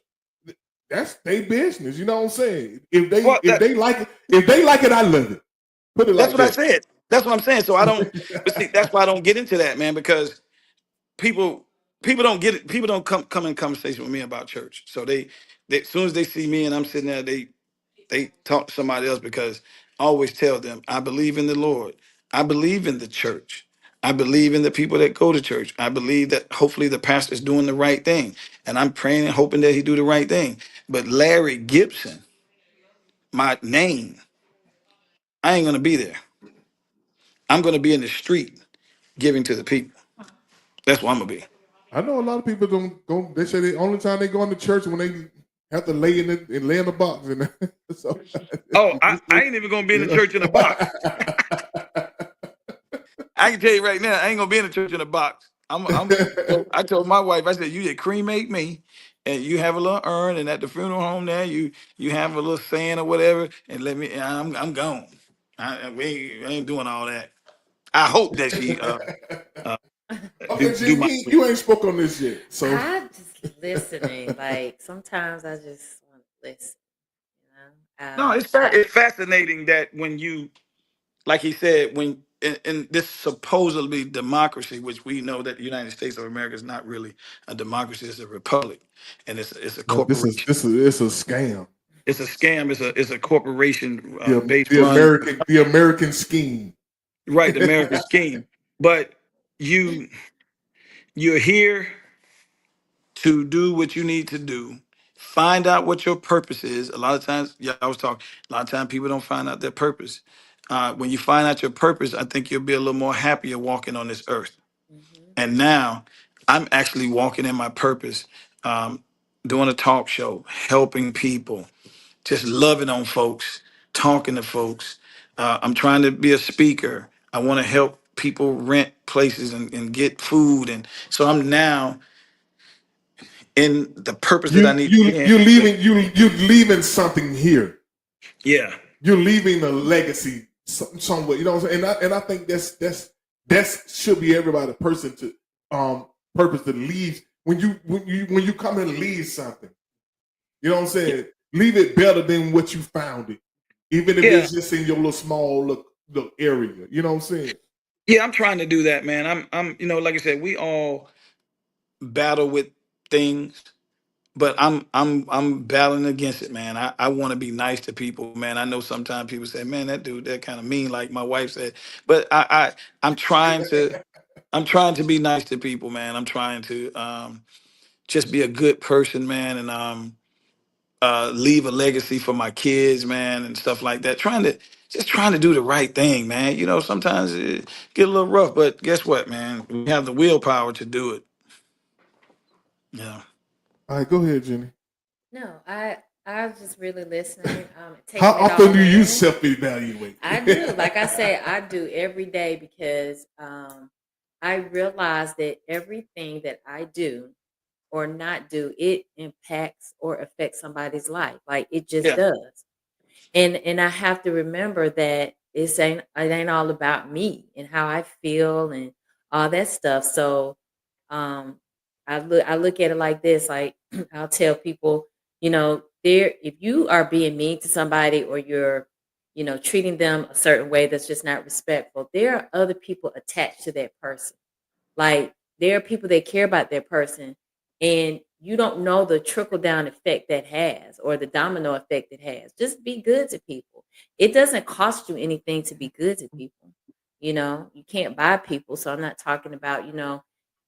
That's their business. You know what I'm saying? If they like it, I love it. Put it like That's what I that. said. That's what I'm saying. So I don't. But see, that's why I don't get into that, man, because people don't get it. People don't come in conversation with me about church. So they as soon as they see me and I'm sitting there, they talk to somebody else, because I always tell them I believe in the Lord. I believe in the church. I believe in the people that go to church. I believe that hopefully the pastor's doing the right thing, and I'm praying and hoping that he do the right thing. But Larry Gibson, my name, I ain't gonna be there. I'm gonna be in the street giving to the people. That's what I'm gonna be. I know a lot of people don't go. They say the only time they go into church when they have to lay in it and lay in the box. And so, Oh, I ain't even gonna be in the church in a box. I can tell you right now, I ain't gonna be in the church in a box. I told my wife, I said, you just cremate me, and you have a little urn, and at the funeral home there, you have a little sand or whatever, and let me. I'm gone. We ain't doing all that. I hope that she Okay, do Jen, my. you ain't spoke on this yet. So I'm just listening. Like sometimes I just want to listen. You know, No, it's fascinating that when you, like he said, when in this supposedly democracy, which we know that the United States of America is not really a democracy, it's a republic, and it's a corporation. it's a scam. It's a scam. It's a corporation The based run, the American scheme. right? The American scheme. But you you're here to do what you need to do. Find out what your purpose is. A lot of times, yeah, I was talking. A lot of times, people don't find out their purpose. When you find out your purpose, I think you'll be a little more happier walking on this earth. Mhm. And now, I'm actually walking in my purpose, um, doing a talk show, helping people, just loving on folks, talking to folks. I'm trying to be a speaker. I want to help people rent places and get food, and so I'm now in the purpose that I need to be in. You're leaving something here. Yeah, You're leaving a legacy somewhere. You know what I'm saying? And I think that should be everybody's person to purpose to leave when you come and leave something. You know what I'm saying? Leave it better than what you found it, even if yeah, it's just in your little small little area. You know what I'm saying? yeah. I'm trying to do that, man. Like I said, we all battle with things, but I'm battling against it, man. I want to be nice to people, man. I know sometimes people say, man, that dude, that kind of mean, like my wife said, but I'm trying to. I'm trying to be nice to people, man. I'm trying to just be a good person, man, and leave a legacy for my kids, man, and stuff like that. Trying to do the right thing, man. Sometimes it get a little rough, but guess what, man? We have the willpower to do it. Yeah. All right, go ahead, Jenny. No, I was just really listening, How taking it often all do you in. self-evaluate? I do. Like I say, I do every day because I realize that everything that I do or not do, it impacts or affects somebody's life. Like it just Yeah. does. And I have to remember that it ain't all about me and how I feel and all that stuff. So um I look at it like this, like I'll tell people, there if you are being mean to somebody or you're, treating them a certain way that's just not respectful, there are other people attached to that person. Like there are people that care about that person, and you don't know the trickle down effect that has, or the domino effect it has. Just be good to people. It doesn't cost you anything to be good to people. You can't buy people. So I'm not talking about,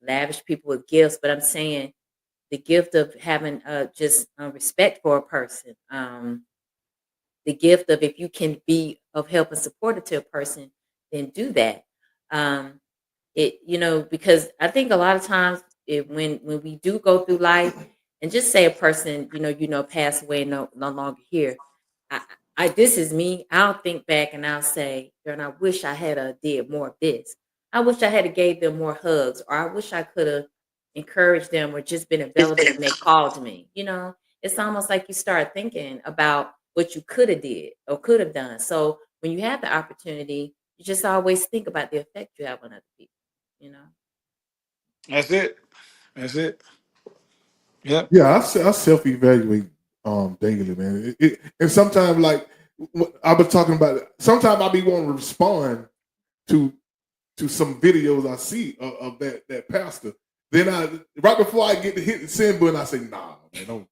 lavish people with gifts, but I'm saying the gift of having just respect for a person. The gift of, if you can be of help and support to a person, then do that. Because I think a lot of times, when we do go through life, and just say a person, pass away, no longer here. I, this is me. I'll think back and I'll say, and I wish I had did more of this. I wish I had gave them more hugs, or I wish I could have encouraged them, or just been available when they called me. It's almost like you start thinking about what you could have did or could have done. So when you have the opportunity, you just always think about the effect you have on other people. That's it. That's it. Yep. Yeah, I self-evaluate daily, man. And sometimes, like I was talking about, sometimes I be wanting to respond to some videos I see of that pastor. Then right before I get to hit the send button, I say, nah, man, don't.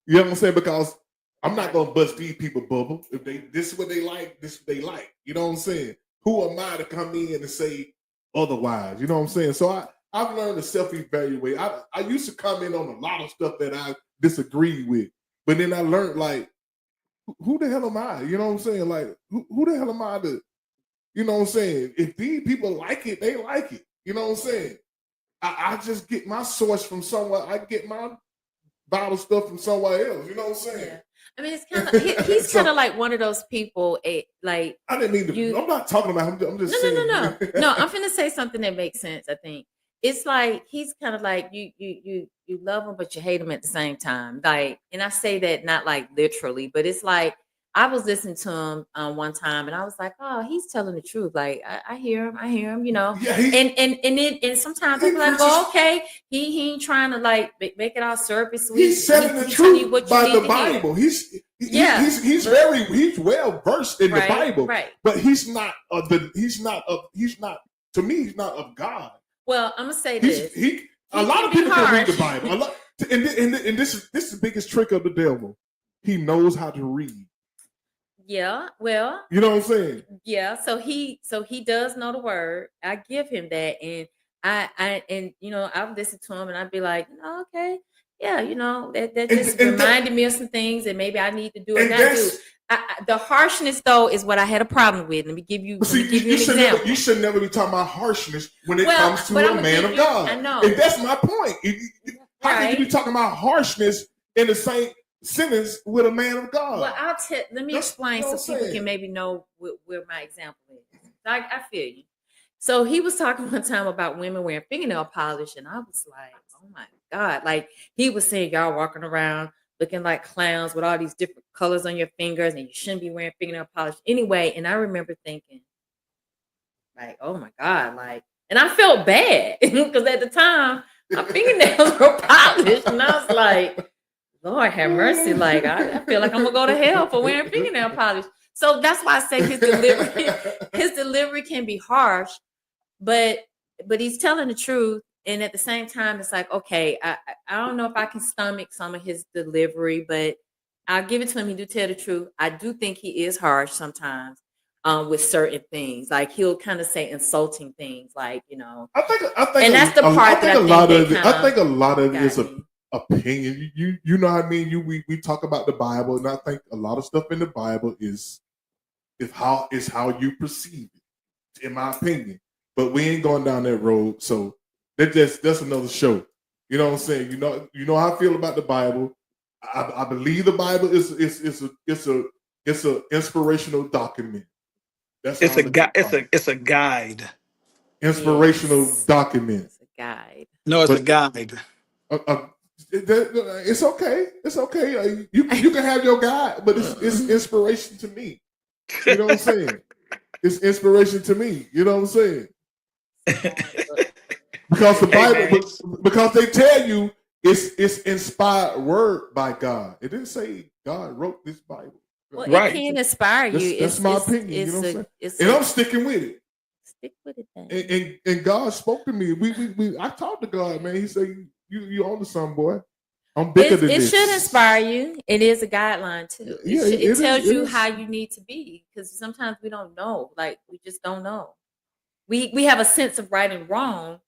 You know what I'm saying? Because I'm not gonna bust these people bubble. If this is what they like, this is what they like. You know what I'm saying? Who am I to come in and say otherwise? You know what I'm saying? So I've learned to self-evaluate. I used to comment on a lot of stuff that I disagree with, but then I learned, like, who the hell am I? You know what I'm saying? Like, who the hell am I to, you know what I'm saying? If these people like it, they like it. You know what I'm saying? I just get my source from somewhere. I get my Bible stuff from somewhere else. You know what I'm saying? Yeah. I mean, it's kind of he's kind of like one of those people. Like, I didn't mean to. I'm not talking about him. I'm just saying. No. I'm finna say something that makes sense. I think it's like he's kind of like you love him, but you hate him at the same time. Like, and I say that not like literally, but it's like I was listening to him one time, and I was like, oh, he's telling the truth. Like, I hear him, Yeah, and sometimes I'm like, well, okay, he ain't trying to like make it all surface sweet. He's telling the truth by the Bible. He's well versed in the Bible, right? But he's not to me. He's not of God. Well, I'm gonna say this. A lot of people can read the Bible. And this is the biggest trick of the devil. He knows how to read. Yeah, well, you know what I'm saying? Yeah, so he does know the word. I give him that, and I've listened to him, and I'd be like, okay, yeah, that just reminded me of some things, and maybe I need to do it. The harshness, though, is what I had a problem with. Let me give you an example. You should never be talking about harshness when it comes to a man of God. I know, and that's my point. How can you be talking about harshness in the same sentence with a man of God? Well, let me explain so people can maybe know where my example is. I feel you. So he was talking one time about women wearing fingernail polish, and I was like, oh my God. Like, he was saying, y'all walking around looking like clowns with all these different colors on your fingers, and you shouldn't be wearing fingernail polish anyway. And I remember thinking, like, oh my God, like, and I felt bad because at the time my fingernails were polished, and I was like, Lord have mercy. Like, I feel like I'm gonna go to hell for wearing fingernail polish. So that's why I say his delivery can be harsh, but he's telling the truth. And at the same time, it's like, okay, I don't know if I can stomach some of his delivery, but I'll give it to him. He do tell the truth. I do think he is harsh sometimes with certain things. Like, he'll kind of say insulting things, like, I think, and that's the part that I think a lot of it is opinion. You know what I mean? We talk about the Bible, and I think a lot of stuff in the Bible is how you perceive it, in my opinion. But we ain't going down that road, so that's another show. You know what I'm saying? You know how I feel about the Bible. I believe the Bible is a inspirational document. It's a guide. Inspirational document. It's a guide. No, it's a guide. It's okay. It's okay. You can have your guide, but it's inspiration to me. You know what I'm saying? It's inspiration to me. You know what I'm saying? Because the Bible, because they tell you it's inspired word by God. It didn't say God wrote this Bible. Well, right. It can inspire you. That's my opinion. You know what I'm saying? And I'm sticking with it. Stick with it, then. And God spoke to me. I talked to God, man. He said, "You on to something, boy. I'm bigger than It this. should inspire you. It is a guideline too. Yeah, It is, tells it you is. how you need to be, because sometimes we don't know. Like, we just don't know. We have a sense of right and wrong,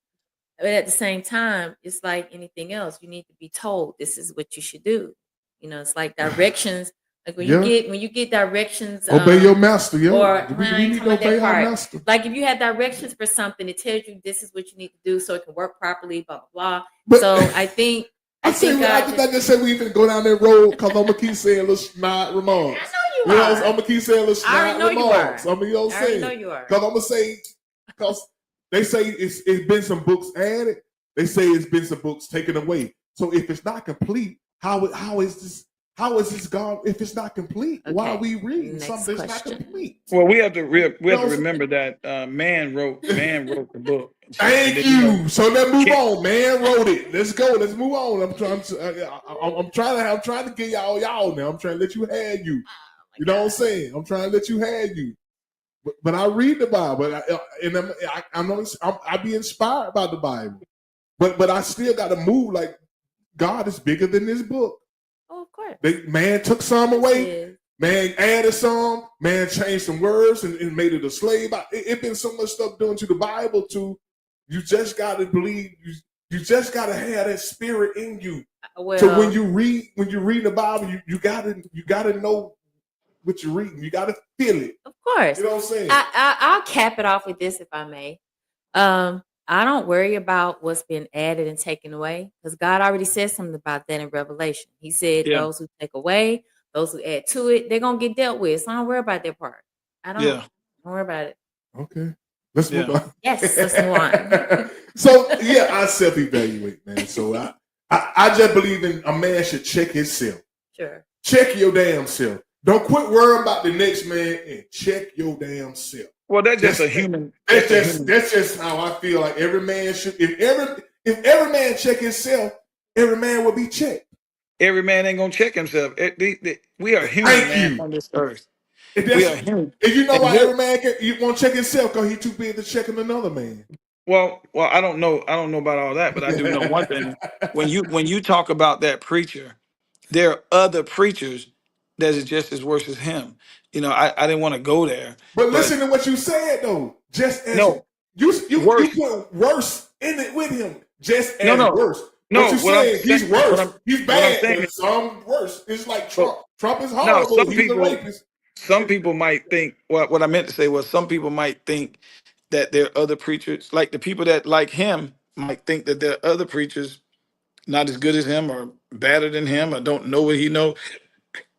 but at the same time, it's like anything else. You need to be told this is what you should do. It's like directions. Like when Yeah. you get directions, Obey your master. Yeah, or we, when I we ain't need to talking about obey that our part. master. Like if you have directions for something, it tells you this is what you need to do so it can work properly. Blah blah blah. But So I think I just said we even go down that road because I'm gonna keep saying little snide remarks. I know you are. I'm gonna keep saying little I already snide know you remarks. are. I mean, you know what I I'm already saying? know you are. Because I'm gonna say, because they say it's been some books added. They say it's been some books taken away. So if it's not complete, how is this gone? If it's not complete, why are we reading Next something that's not question. complete? Well, we have to No, remember that man wrote the book. Thank And you. then, So let's move Can't- on. Man wrote it. Let's go. Let's move on. I'm trying to get y'all now. I'm trying to let you have you. You know what I'm saying? I'm trying to let you have you. But I read the Bible, I be inspired by the Bible. But I still got to move like God is bigger than this book. Oh, of course. Man took some away. Yeah. Man added some. Man changed some words and made it a slave. It been so much stuff done to the Bible too. You just got to believe. You just got to have that spirit in you. Well, So when you read the Bible, you gotta know what you're reading. You gotta feel it. of course. You know what I'm saying? I'll cap it off with this, if I may. I don't worry about what's been added and taken away, because God already said something about that in Revelation. He said those who take away, those who add to it, they're gonna get dealt with. So I don't worry about that part. I don't worry about it. Okay. Let's move on. Yes, let's move on. So I self-evaluate, man. So I just believe in a man should check himself. Sure. Check your damn self. Don't quit worrying about the next man and check your damn self. Well, that's just a human. That's just how I feel. Like every man should. If every man check himself, every man will be checked. Every man ain't gonna check himself. We are human, man, on this earth. We are human. And you know And why every man won't check himself? Because he too big to checking another man. Well, I don't know about all that, but I do know one thing. When you talk about that preacher, there are other preachers that is just as worse as him. I didn't want to go there. But listen to what you said though. Just as No, you worse. put worse in it with him. Just as No. worse. No, what you saying? He's worse. He's bad. saying But some worse. It's like Trump. But- Trump is No, horrible. He's a rapist. some people might think what I meant to say was some people might think that there are other preachers, like the people that like him might think that there are other preachers not as good as him or better than him or don't know what he know.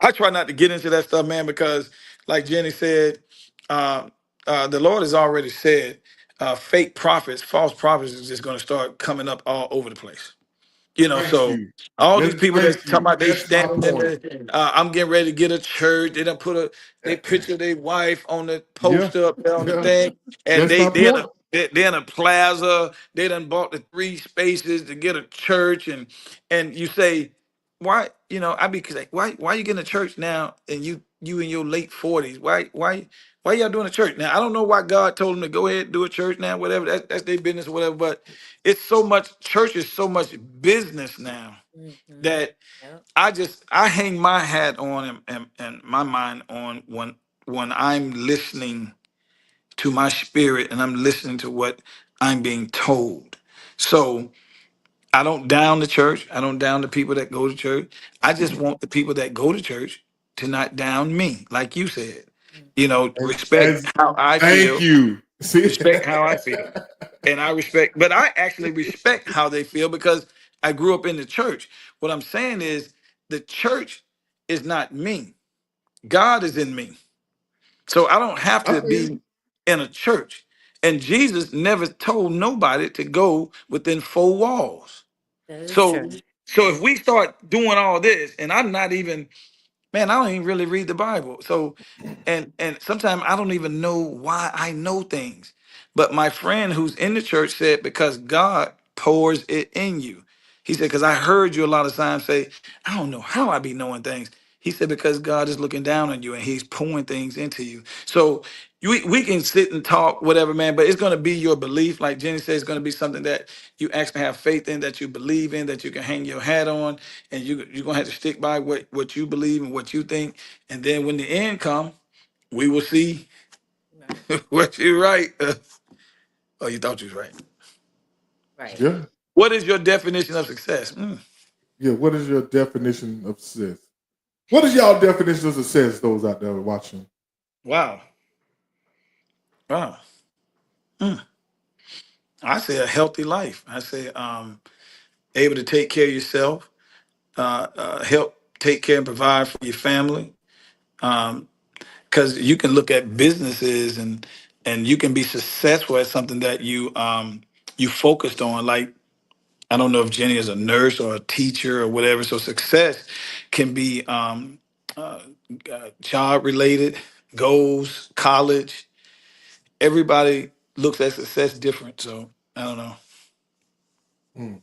I try not to get into that stuff, man, because like Jenny said, the Lord has already said fake prophets, false prophets is just going to start coming up all over the place. Thank So you. all these people Thank that's talking you. about they That's my standing in point. the, I'm getting ready to get a church. They done put they picture their wife on the Yeah. poster up there on the Yeah. thing, and That's my point. they in a plaza. They done bought the 3 spaces to get a church, and you say, why? I be like, why you getting a church now? And you in your late 40s? Why y'all doing a church now? I don't know why God told them to go ahead and do a church now. Whatever, that's their business, or whatever. But it's so much church is so much business now that Yep. I hang my hat on and my mind on when I'm listening to my spirit and I'm listening to what I'm being told. So I don't down the church. I don't down the people that go to church. I just want the people that go to church to not down me, like you said. Respect how I Thank feel. you. See? Respect how I feel. And but I actually respect how they feel because I grew up in the church. What I'm saying is the church is not me. God is in me. So I don't have I to feel be in a church. And Jesus never told nobody to go within 4 walls. That is So true. so if we start doing all this, and I'm not even, man, I don't even really read the Bible. So, and sometimes I don't even know why I know things. But my friend who's in the church said, because God pours it in you. He said, because I heard you a lot of times say, I don't know how I be knowing things. He said, because God is looking down on you and he's pouring things into you. So we can sit and talk, whatever, man, but it's going to be your belief. Like Jenny said, it's going to be something that you actually have faith in, that you believe in, that you can hang your hat on, and you're going to have to stick by what you believe and what you think. And then when the end comes, we will see Right. what you're right. Oh, you thought you was right. Right. Yeah. What is your definition of success? Yeah. What is your definition of success? What is y'all definition of success? Those out there watching. Wow. Wow. I say a healthy life. I say able to take care of yourself, help take care and provide for your family. Because you can look at businesses and you can be successful at something that you focused on. Like, I don't know if Jenny is a nurse or a teacher or whatever. So success can be uh, job related, goals, college. Everybody looks at success different. So I don't know. Mm.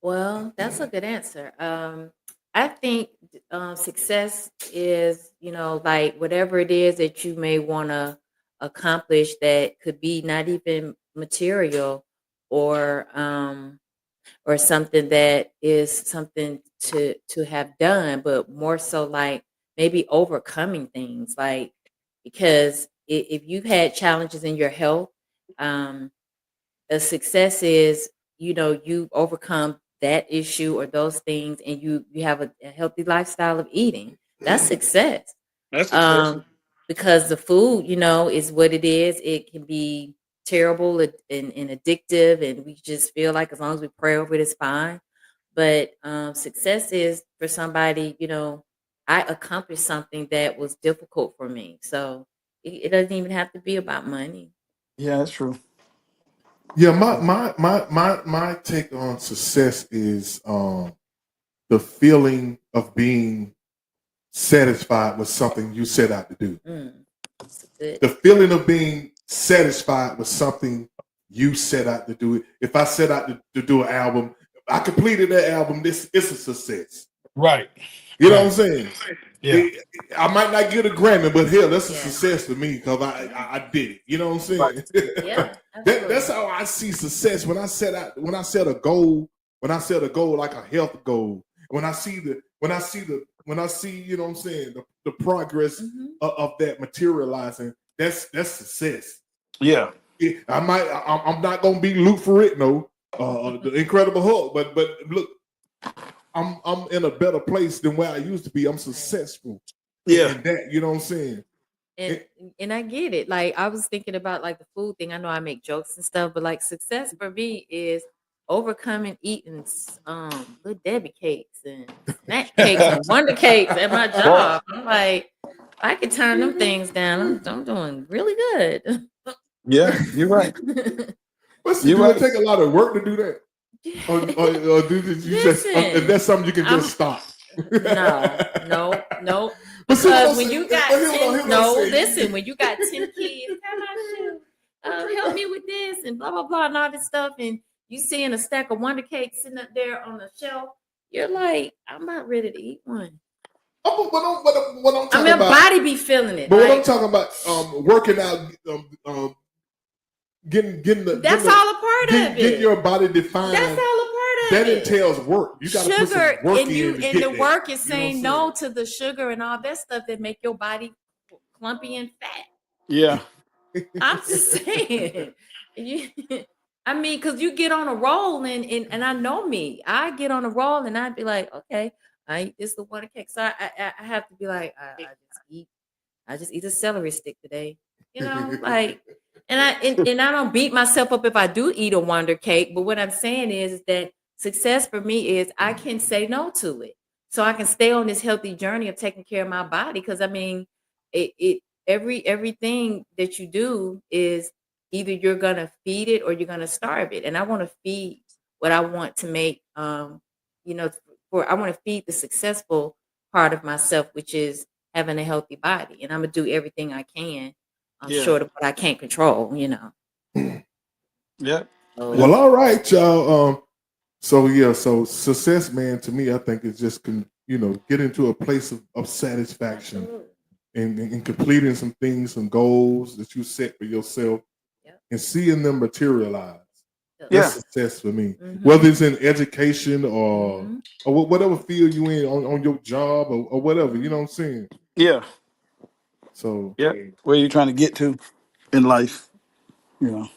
Well, that's a good answer. I think success is, like whatever it is that you may want to accomplish that could be not even material or or something that is something to have done, but more so like maybe overcoming things. Like because if you've had challenges in your health, um, a success is you overcome that issue or those things and you have a healthy lifestyle of eating. That's success. That's success. um because the food is what it is. It can be terrible and addictive, and we just feel like as long as we pray over it, it's fine. But success is for somebody, I accomplished something that was difficult for me, so it doesn't even have to be about money. Yeah, that's true. Yeah, my take on success is the feeling of being satisfied with something you set out to do. That's good. The feeling of being satisfied with something you set out to do. If I set out to do an album, I completed that album. This it's a success. Right. You know what I'm saying? Yeah. I might not get a Grammy, but hell, that's a Yeah. success to me because I did it. You know what I'm saying? Yeah, That's how I see success. When I set a goal, like a health goal, when I see you know what I'm saying, the progress of that materializing, that's success. Yeah. I'm not gonna be Luke Ferrigno, the Incredible Hulk, but look, I'm in a better place than where I used to be. I'm successful. Yeah. In that, you know what I'm saying? And I get it. Like I was thinking about like the food thing. I know I make jokes and stuff, but like success for me is overcoming eating little Debbie cakes and snack cakes and Wonder cakes at my job. I'm like, I can turn them things down. I'm doing really good. Yeah, you're right. But You're do right. it take a lot of work to do that? Or do you just if that's something you can just stop? No. But see, Because what when I'm you saying- got but here's what 10, I'm no, saying. listen, when you got 10 kids, come on, shoot, help me with this and blah blah blah and all this stuff, and you seeing a stack of Wonder Cakes sitting up there on the shelf, you're like, I'm not ready to eat one. What I'm I talking mean, about, body be feeling it. but what like, I'm talking about, working out, getting that's all a part of getting it. your body defined. That's all a part of That it. entails work. You got to put some Sugar work and in. you to and get the there. work is You know what saying I'm no to the sugar and all that stuff that make your body clumpy and fat. Yeah. I'm just saying. I mean, because you get on a roll and I know me. I get on a roll and I'd be like, okay, I eat this the Wonder Cake. So I have to be like, I just eat a celery stick today. Like, and I don't beat myself up if I do eat a Wonder Cake. But what I'm saying is that success for me is I can say no to it, so I can stay on this healthy journey of taking care of my body. Because I mean, everything that you do is either you're gonna feed it or you're gonna starve it. And I want to feed what I want to make. You know, I want to feed the successful part of myself, which is having a healthy body, and I'm gonna do everything I can. I'm Yeah. short of what I can't control. Yeah. So, Well, all right, y'all. So success, man. To me, I think it's just get into a place of satisfaction Absolutely. and completing some things, some goals that you set for yourself, Yep. and seeing them materialize. Yep. Yeah. That's success for me. Mhm. Whether it's in education or Mhm. whatever field you in on your job or whatever, you know what I'm saying? Yeah. So Yeah. Where you trying to get to in life? You know.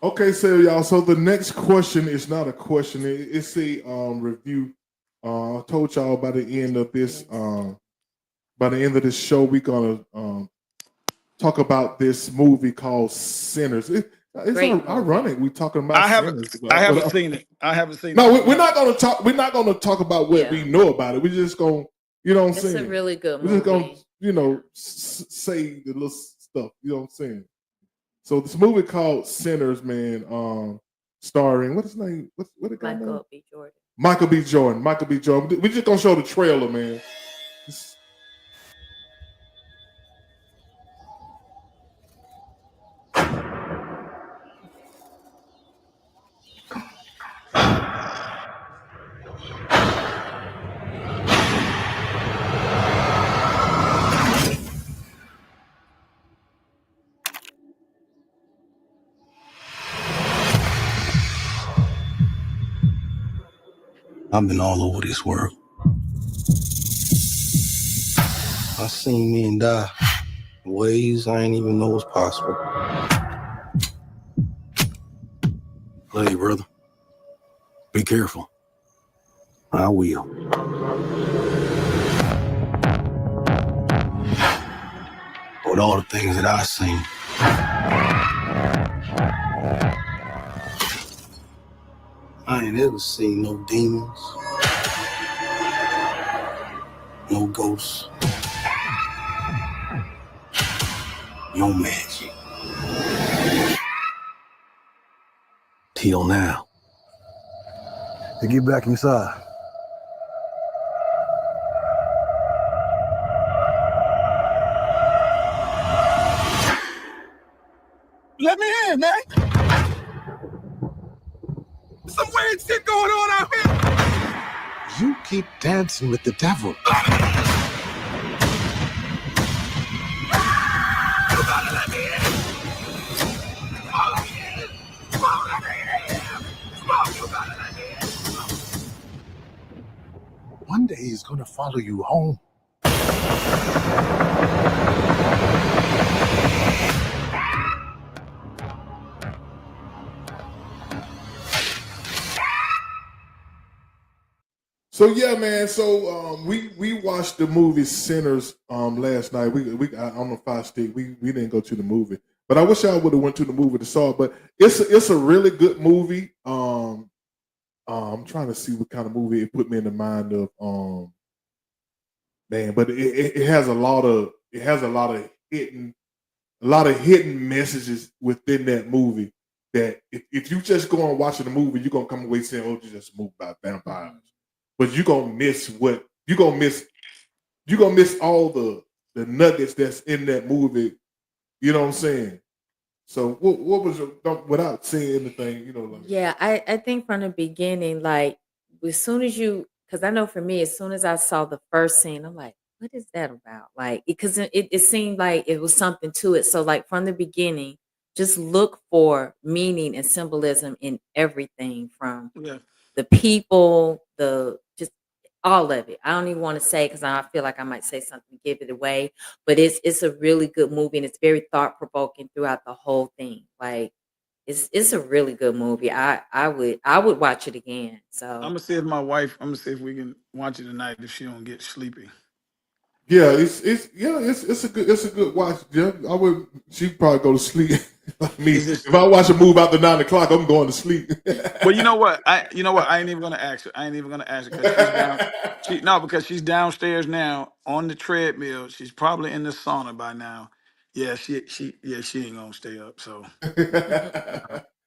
okay, so y'all. So the next question is not a question; it's a review. I told y'all by the end of this show, we're gonna talk about this movie called Sinners. It's Great movie. ironic we talking about I haven't Sinners. I haven't seen it. I haven't seen No, it. we're not gonna talk. We're not gonna talk about what we Yeah. know about it. We're just gonna, you know what I'm It's saying? a really good We're just gonna, movie. say the little stuff. You know what I'm saying? So this movie called Sinners, man, starring what's his name? What the guy name? Michael B. Jordan. Michael B. Jordan. Michael B. Jordan. We just gonna show the trailer, man. I've been all over this world. I seen men die in ways I ain't even know was possible. Hey, brother, be careful. I will. With all the things that I've seen, I ain't ever seen no demons, no ghosts, no magic. Till now. To get back inside. Let me in, man. Some weird shit going on out here. You keep dancing with the devil. One day he's gonna follow you home. So yeah, man. So we watched the movie Sinners last night. We on the Fire Stick. We didn't go to the movie, but I wish I would have went to the movie to saw it. But it's a really good movie. I'm trying to see what kind of movie it put me in the mind of. Man, but it has a lot of hidden messages within that movie. That if you just go and watch the movie, you're gonna come away saying, "Oh, it's just a movie about vampires." But you're gonna miss all the nuggets that's in that movie. You know what I'm saying? So what was your, without saying anything, like Yeah, I think from the beginning, like as soon as because I know for me, as soon as I saw the first scene, I'm like, what is that about? Like, because it seemed like it was something to it. So, like from the beginning, just look for meaning and symbolism in everything from Yeah. the people, the just all of it. I don't even want to say because I feel like I might say something to give it away, but it's a really good movie and it's very thought provoking throughout the whole thing. Like it's a really good movie. I would watch it again. I'm So gonna see if my wife. I'm gonna see if we can watch it tonight if she don't get sleepy. yeah, it's a good watch. Yeah, she'd probably go to sleep like me. Is this? If I watch a movie after 9 o'clock, I'm going to sleep. Well, you know what? I ain't even gonna ask her. I ain't even gonna ask her because she's down. Because she's downstairs now on the treadmill. She's probably in the sauna by now. Yeah, she ain't gonna stay up. So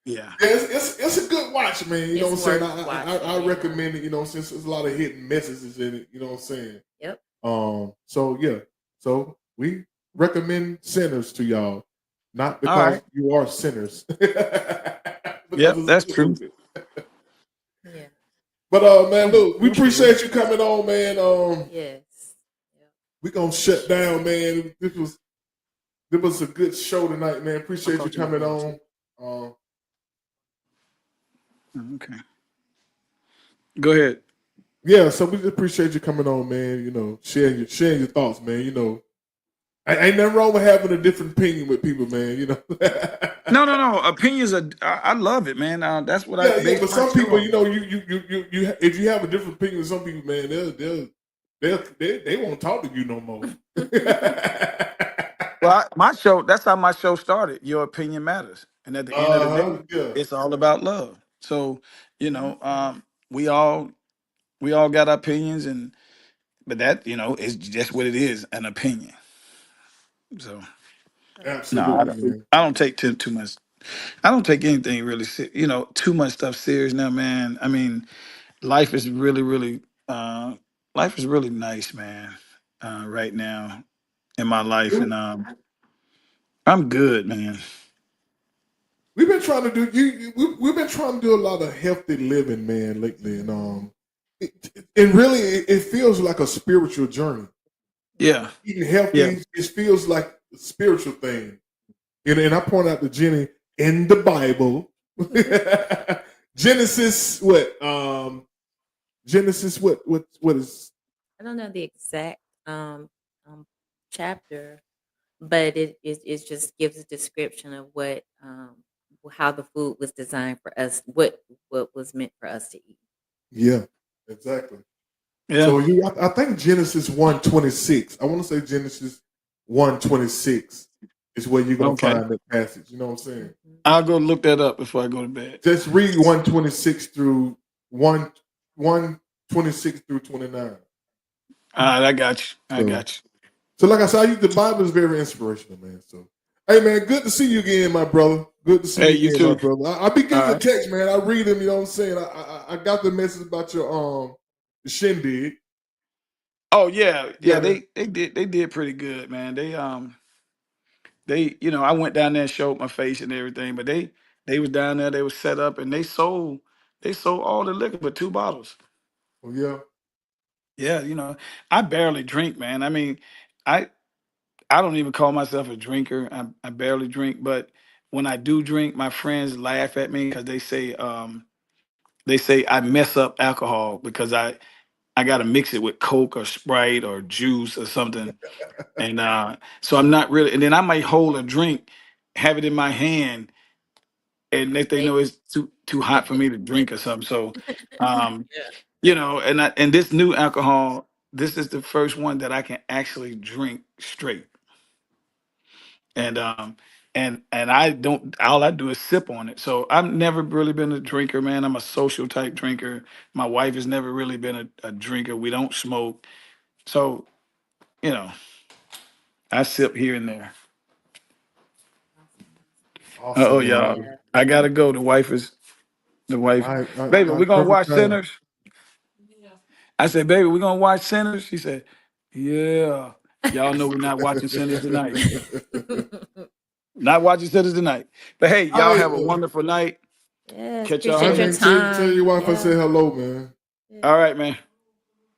yeah. It's a good watch, man. You know what it's I'm saying? worth watching. I Yeah. recommend it. Since there's a lot of hidden messages in it. You know what I'm saying? Yep. So yeah. So we recommend Sinners to y'all, not All because right. you are sinners. Because Yep, it's a that's good true. movie. Yeah. But man, look, we appreciate you coming on, man. Yes. We gonna shut down, man. This was a good show tonight, man. Appreciate you coming on. Okay. Go ahead. Yeah, so we just appreciate you coming on, man. You know, sharing your thoughts, man. You know, ain't nothing wrong with having a different opinion with people, man. You know. No. Opinions are. I love it, man. That's what I Yeah, base but my some show people, on. you know, you if you have a different opinion with some people, man, they won't talk to you no more. Well, my show. That's how my show started. Your opinion matters, and at the end of the day, Yeah. it's all about love. So, we all got opinions, but that is just what it is, an opinion. So no, Absolutely, man. I don't take too much. I don't take anything really, too much stuff serious now, man. I mean, life is really, really, life is really nice, man. Right now in my life, and I'm good, man. We've been trying to do we've been trying to do a lot of healthy living, man, lately, and really it feels like a spiritual journey. Yeah, Eating yeah. healthy, it feels like a spiritual thing. And I point out to Jenny in the Bible, Genesis Genesis what is I don't know the exact chapter, but it just gives a description of what how the food was designed for us, what was meant for us to eat. yeah, exactly. Yeah. So I think Genesis 1:26. I want to say Genesis 1:26 is where you're gonna Okay. find that passage. You know what I'm saying? I'll go look that up before I go to bed. Just read 1:26 through 1:26 through 29. All right, I got you. I So, got you. so like I said, the Bible is very inspirational, man. So, hey, man, good to see you again, my brother. Good to see Hey, you you again, my too. brother. I be getting All your right. text, man. I read them. You know what I'm saying? I got the message about your shindig. Oh yeah, Yeah, yeah. They did pretty good, man. I went down there and showed my face and everything, but they was down there. They was set up and they sold all the liquor but 2 bottles. oh yeah. Yeah, I barely drink, man. I mean, I I don't even call myself a drinker. I barely drink, but when I do drink, my friends laugh at me because they say I mess up alcohol because I got to mix it with Coke or Sprite or juice or something, and so I'm not really. And then I might hold a drink, have it in my hand, and if they They- know it's too hot for me to drink or something. So, um, yeah. and this new alcohol, this is the first one that I can actually drink straight. And I don't. All I do is sip on it. So I've never really been a drinker, man. I'm a social type drinker. My wife has never really been a drinker. We don't smoke, so you know I sip here and there. Awesome, Oh man. y'all, Yeah. I gotta go. The wife, All right, baby, all we're right, gonna perfect watch time. Sinners. I said, baby, we're gonna watch Sinners. She said, yeah. Y'all know we're not watching Sinners tonight. Not watching Sinners tonight. But hey, All y'all right, have a wonderful night. Yes, Catch all y'all right, appreciate your later. man. Tell your time. wife I Yeah. say hello, man. Yeah. All right, man.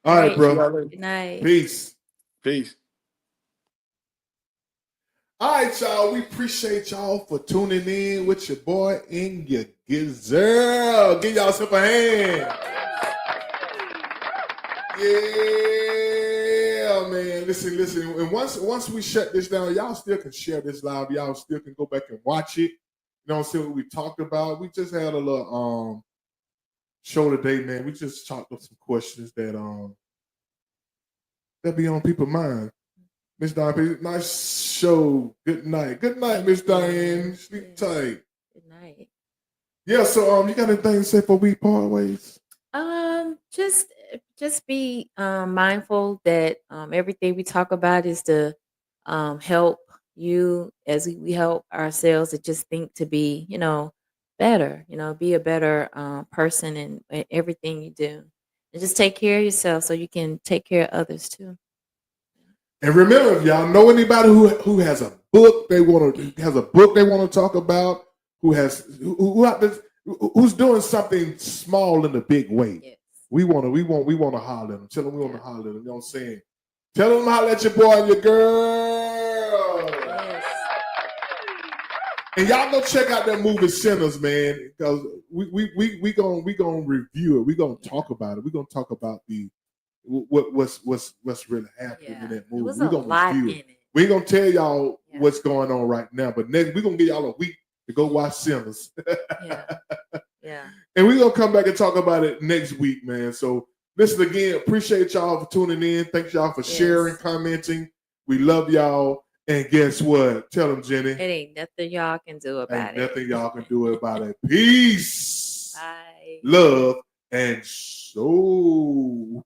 All All right, right. See bro. y'all later. Good night. Peace. Peace. All right, y'all. We appreciate y'all for tuning in with your boy and your gazelle. Give y'all a hand. Yeah, man. Listen. And once we shut this down, y'all still can share this live. Y'all still can go back and watch it. You know what I'm saying? What we talked about. We just had a little show today, man. We just talked up some questions that be on people's mind. Miss Diane, nice show. Good night. Good night, Miss Diane. Sleep tight. Good night. Yeah, so you got anything to say for we part ways? Just be mindful that everything we talk about is to help you as we help ourselves to just think to be, better, be a better person in everything you do. And just take care of yourself so you can take care of others too. And remember, if y'all know anybody who has a book they want to talk about, who's doing something small in a big way. Yes. we want to holler at them. Tell them we want to holler at them. You know what I'm saying? Tell them to holler at your boy and your girl. Yes. And y'all go check out that movie Sinners, man, because we gonna review it. We gonna talk about it. We gonna talk about what's really happening in that movie. It was We a gonna lot review in it. it. We ain't gonna tell y'all what's going on right now, but next we're gonna give y'all a week to go watch Sinners. Yeah. And we're gonna come back and talk about it next week, man. So listen again, appreciate y'all for tuning in. Thanks y'all for sharing, commenting. We love y'all. And guess what? Tell them, Jenny. It ain't nothing y'all can do about Ain't it. nothing y'all can do about it. Peace, Bye. love, and soul.